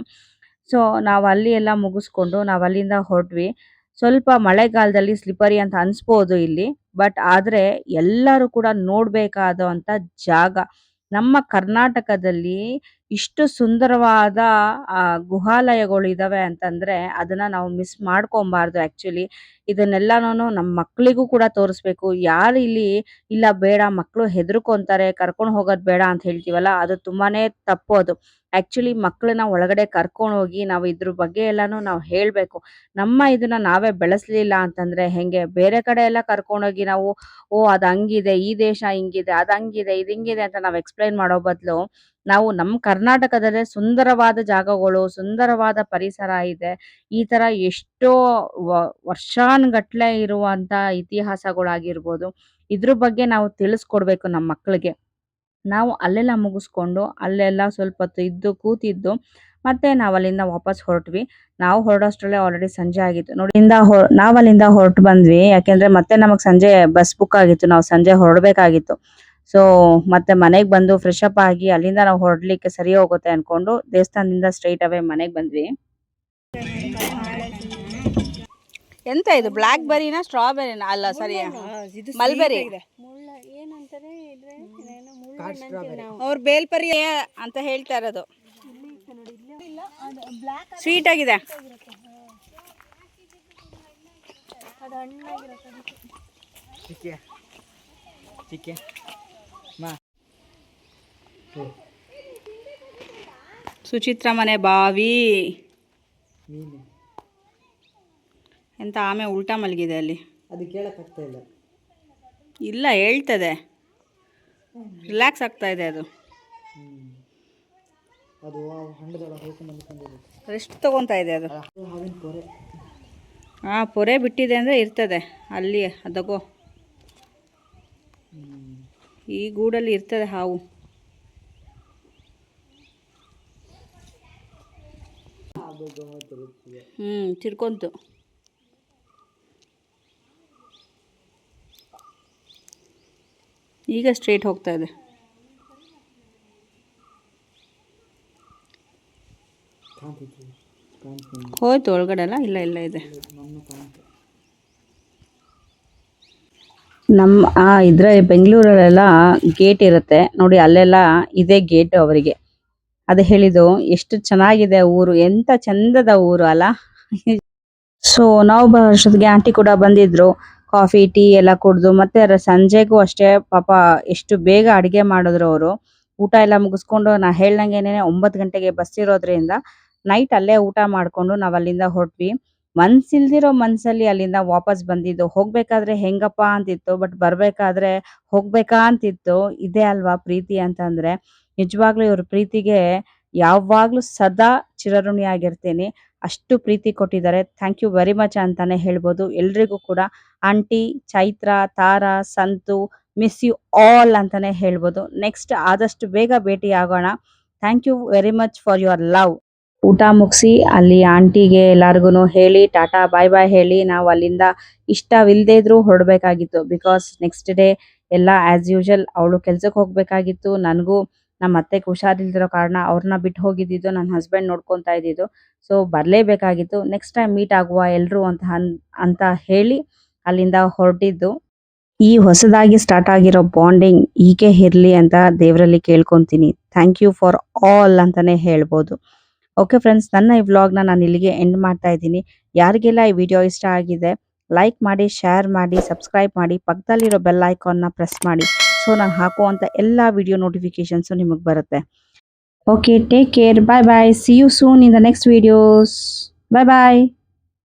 ಸೊ ನಾವು ಅಲ್ಲಿ ಎಲ್ಲ ಮುಗಿಸ್ಕೊಂಡು ನಾವು ಅಲ್ಲಿಂದ ಹೊರಟ್ವಿ. ಸ್ವಲ್ಪ ಮಳೆಗಾಲದಲ್ಲಿ ಸ್ಲಿಪ್ಪರಿ ಅಂತ ಅನಿಸ್ಬೋದು ಇಲ್ಲಿ. ಬಟ್ ಆದರೆ ಎಲ್ಲರೂ ಕೂಡ ನೋಡಬೇಕಾದಂಥ ಜಾಗ. ನಮ್ಮ ಕರ್ನಾಟಕದಲ್ಲಿ ಇಷ್ಟು ಸುಂದರವಾದ ಗುಹಾಲಯಗಳಿದಾವೆ ಅಂತಂದರೆ ಅದನ್ನು ನಾವು ಮಿಸ್ ಮಾಡ್ಕೊಬಾರ್ದು ಆ್ಯಕ್ಚುಲಿ. ಇದನ್ನೆಲ್ಲನೂ ನಮ್ಮ ಮಕ್ಕಳಿಗೂ ಕೂಡ ತೋರಿಸ್ಬೇಕು. ಯಾರು ಇಲ್ಲಿ ಇಲ್ಲ ಬೇಡ ಮಕ್ಕಳು ಹೆದರ್ಕೊಂತಾರೆ ಕರ್ಕೊಂಡು ಹೋಗೋದು ಬೇಡ ಅಂತ ಹೇಳ್ತೀವಲ್ಲ, ಅದು ತುಂಬಾ ತಪ್ಪು ಅದು. ಆ್ಯಕ್ಚುಲಿ ಮಕ್ಕಳನ್ನ ಒಳಗಡೆ ಕರ್ಕೊಂಡು ಹೋಗಿ ನಾವು ಇದ್ರ ಬಗ್ಗೆ ಎಲ್ಲನೂ ನಾವು ಹೇಳಬೇಕು. ನಮ್ಮ ಇದನ್ನ ನಾವೇ ಬೆಳೆಸಲಿಲ್ಲ ಅಂತಂದರೆ ಹೆಂಗೆ? ಬೇರೆ ಕಡೆ ಎಲ್ಲ ಕರ್ಕೊಂಡೋಗಿ ನಾವು ಅದು ಹಂಗಿದೆ, ಈ ದೇಶ ಹಿಂಗಿದೆ, ಅದು ಹಂಗಿದೆ, ಇದು ಹಿಂಗಿದೆ ಅಂತ ನಾವು ಎಕ್ಸ್‌ಪ್ಲೈನ್ ಮಾಡೋ ಬದಲು ನಾವು ನಮ್ಮ ಕರ್ನಾಟಕದಲ್ಲೇ ಸುಂದರವಾದ ಜಾಗಗಳು, ಸುಂದರವಾದ ಪರಿಸರ ಇದೆ. ಈ ಥರ ಎಷ್ಟೋ ವರ್ಷಾನುಗಟ್ಲೆ ಇರುವಂಥ ಇತಿಹಾಸಗಳಾಗಿರ್ಬೋದು, ಇದ್ರ ಬಗ್ಗೆ ನಾವು ತಿಳಿಸ್ಕೊಡ್ಬೇಕು ನಮ್ಮ ಮಕ್ಕಳಿಗೆ. ನಾವು ಅಲ್ಲೆಲ್ಲ ಮುಗಿಸ್ಕೊಂಡು ಅಲ್ಲೆಲ್ಲ ಸ್ವಲ್ಪ ಹೊತ್ತು ಇದ್ದು ಕೂತಿದ್ದು ಮತ್ತೆ ನಾವು ಅಲ್ಲಿಂದ ವಾಪಸ್ ಹೊರಟ್ವಿ. ನಾವು ಹೊರಡೋಷ್ಟರಲ್ಲೇ ಆಲ್ರೆಡಿ ಸಂಜೆ ಆಗಿತ್ತು ನೋಡಿ. ನಾವು ಅಲ್ಲಿಂದ ಹೊರಟು ಬಂದ್ವಿ. ಯಾಕೆಂದ್ರೆ ಮತ್ತೆ ನಮಗೆ ಸಂಜೆ ಬಸ್ ಬುಕ್ ಆಗಿತ್ತು, ನಾವು ಸಂಜೆ ಹೊರಡಬೇಕಾಗಿತ್ತು. ಸೊ ಮತ್ತೆ ಮನೆಗೆ ಬಂದು ಫ್ರೆಶ್ ಅಪ್ ಆಗಿ ಅಲ್ಲಿಂದ ನಾವು ಹೊರಡ್ಲಿಕ್ಕೆ ಸರಿ ಹೋಗುತ್ತೆ ಅನ್ಕೊಂಡು ದೇವಸ್ಥಾನದಿಂದ ಸ್ಟ್ರೈಟ್ ಅವೇ ಮನೆಗೆ ಬಂದ್ವಿ. ಎಂತ ಇದು ಬ್ಲ್ಯಾಕ್ ಬೆರಿನಾ ಸ್ಟ್ರಾಬೆರಿನಾ? ಅಲ್ಲ ಸರಿ, ಮಲ್ಬೆರಿ. ಅವ್ರು ಬೇಲ್ಪರಿ ಅಂತ ಹೇಳ್ತಾ ಇರೋದು. ಸ್ವೀಟ್ ಆಗಿದೆ. ಸುಚಿತ್ರ ಮನೆ ಬಾವಿ. ಎಂತ ಆಮೆ ಉಲ್ಟಾ ಮಲಗಿದೆ ಅಲ್ಲಿ. ಅದು ಕೇಳಕ್ಕಾಗ್ತಾ ಇಲ್ಲ. ಇಲ್ಲ ಹೇಳ್ತದೆ, ರಿಲ್ಯಾಕ್ಸ್ ಆಗ್ತಾ ಇದೆ ಅದು. ಅದು ಹಣ್ಣದೊಳಗೆ ಹೋಗಿ ಮಲ್ಕೊಂಡಿದೆ, ರೆಸ್ಟ್ ತಗೊತಾ ಇದೆ ಅದು. ಹಾವಿನ ಪೊರೆ. ಪೊರೆ ಬಿಟ್ಟಿದೆ ಅಂದರೆ ಇರ್ತದೆ ಅಲ್ಲಿ. ಅದಗೋ ಈ ಗೂಡಲ್ಲಿ ಇರ್ತದೆ ಹಾವು. ತಿರ್ಕೊಂತು. ಈಗ ಸ್ಟ್ರೇಟ್ ಹೋಗ್ತಾ ಇದೆ. ಹೋಯ್ತು ಒಳಗಡೆ ಅಲ್ಲ? ಇಲ್ಲ ಇಲ್ಲ ಇದೆ. ನಮ್ಮ ಇದ್ರೆ ಬೆಂಗಳೂರಲ್ಲೆಲ್ಲ ಗೇಟ್ ಇರುತ್ತೆ ನೋಡಿ, ಅಲ್ಲೆಲ್ಲ ಇದೇ ಗೇಟ್ ಅವರಿಗೆ. ಅದು ಹೇಳಿದ್ದು ಎಷ್ಟು ಚೆನ್ನಾಗಿದೆ ಊರು, ಎಂತ ಚಂದದ ಊರು ಅಲ್ಲ. ಸೊ ನಾವು ಬರೋಷ್ಟೊತ್ತಿಗೆ ಆಂಟಿ ಕೂಡ ಬಂದಿದ್ರು. ಕಾಫಿ ಟೀ ಎಲ್ಲ ಕುಡ್ದು ಮತ್ತೆ ಸಂಜೆಗೂ ಅಷ್ಟೇ ಪಾಪ ಎಷ್ಟು ಬೇಗ ಅಡಿಗೆ ಮಾಡಿದ್ರು ಅವರು. ಊಟ ಎಲ್ಲ ಮುಗಿಸ್ಕೊಂಡು ನಾ ಹೇಳ್ದಂಗೆನೆ 9 ಗಂಟೆಗೆ ಬಸ್ ಇರೋದ್ರಿಂದ ನೈಟ್ ಅಲ್ಲೇ ಊಟ ಮಾಡ್ಕೊಂಡು ನಾವು ಅಲ್ಲಿಂದ ಹೊರಟ್ವಿ. ಮನ್ಸಿಲ್ದಿರೋ ಮನ್ಸಲ್ಲಿ ಅಲ್ಲಿಂದ ವಾಪಸ್ ಬಂದಿದ್ದು. ಹೋಗ್ಬೇಕಾದ್ರೆ ಹೆಂಗಪ್ಪ ಅಂತಿತ್ತು, ಬಟ್ ಬರ್ಬೇಕಾದ್ರೆ ಹೋಗ್ಬೇಕಾ ಅಂತಿತ್ತು. ಇದೇ ಅಲ್ವಾ ಪ್ರೀತಿ ಅಂತಂದ್ರೆ. ನಿಜವಾಗ್ಲೂ ಇವ್ರ ಪ್ರೀತಿಗೆ ಯಾವಾಗ್ಲೂ ಸದಾ ಚಿರಋಣಿಯಾಗಿರ್ತೀನಿ. ಅಷ್ಟು ಪ್ರೀತಿ ಕೊಟ್ಟಿದ್ದಾರೆ. ಥ್ಯಾಂಕ್ ಯು ವೆರಿ ಮಚ್ ಅಂತಾನೆ ಹೇಳ್ಬೋದು ಎಲ್ರಿಗೂ ಕೂಡ. Aunty, Chaitra, Tara, Santhu, miss you all ಅಂತಾನೆ ಹೇಳ್ಬೋದು. ನೆಕ್ಸ್ಟ್ ಆದಷ್ಟು ಬೇಗ ಭೇಟಿ ಆಗೋಣ. Thank you very much for your love. ಊಟ ಮುಗಿಸಿ ಅಲ್ಲಿ ಆಂಟಿಗೆ ಎಲ್ಲಾರ್ಗು ಹೇಳಿ ಟಾಟಾ ಬಾಯ್ ಬಾಯ್ ಹೇಳಿ ನಾವು ಅಲ್ಲಿಂದ ಇಷ್ಟವಿಲ್ಲದೆ ಇದ್ರೂ ಹೊರಡಬೇಕಾಗಿತ್ತು. ಬಿಕಾಸ್ ನೆಕ್ಸ್ಟ್ ಡೇ ಎಲ್ಲ ಆ್ಯಸ್ ಯೂಶಲ್ ಅವಳು ಕೆಲ್ಸಕ್ಕೆ ಹೋಗಬೇಕಾಗಿತ್ತು. ನನಗೂ ನಮ್ಮ ಅತ್ತೆಗೆ ಹುಷಾರಿಲ್ದಿರೋ ಕಾರಣ ಅವ್ರನ್ನ ಬಿಟ್ಟು ಹೋಗಿದ್ದಿದ್ದು, ನನ್ನ ಹಸ್ಬೆಂಡ್ ನೋಡ್ಕೊತಾ ಇದ್ದಿದ್ದು. ಸೊ ಬರಲೇಬೇಕಾಗಿತ್ತು. ನೆಕ್ಸ್ಟ್ ಟೈಮ್ ಮೀಟ್ ಆಗುವ ಎಲ್ಲರೂ ಅಂತ ಹೇಳಿ ಅಲ್ಲಿಂದ ಹೊರಟಿದ್ದು. ಈ ಹೊಸದಾಗಿ ಸ್ಟಾರ್ಟ್ ಆಗಿರೋ ಬಾಂಡಿಂಗ್ ಹೀಗೆ ಇರಲಿ ಅಂತ ದೇವರಲ್ಲಿ ಕೇಳ್ಕೊತೀನಿ. ಥ್ಯಾಂಕ್ ಯು ಫಾರ್ ಆಲ್ ಅಂತಾನೆ ಹೇಳ್ಬೋದು. ಓಕೆ ಫ್ರೆಂಡ್ಸ್, ನನ್ನ ಈ ವ್ಲಾಗ್ನ ನಾನು ಇಲ್ಲಿಗೆ ಎಂಡ್ ಮಾಡ್ತಾ ಇದ್ದೀನಿ. ಯಾರಿಗೆಲ್ಲ ಈ ವಿಡಿಯೋ ಇಷ್ಟ ಆಗಿದೆ ಲೈಕ್ ಮಾಡಿ, ಶೇರ್ ಮಾಡಿ, ಸಬ್ಸ್ಕ್ರೈಬ್ ಮಾಡಿ, ಪಕ್ಕದಲ್ಲಿರೋ ಬೆಲ್ ಐಕಾನ್ನ ಪ್ರೆಸ್ ಮಾಡಿ. ಸೊ ನಾನು ಹಾಕುವಂಥ ಎಲ್ಲ ವಿಡಿಯೋ ನೋಟಿಫಿಕೇಶನ್ಸು ನಿಮಗೆ ಬರುತ್ತೆ. Okay, take care. Bye bye. See you soon in the next videos. Bye bye.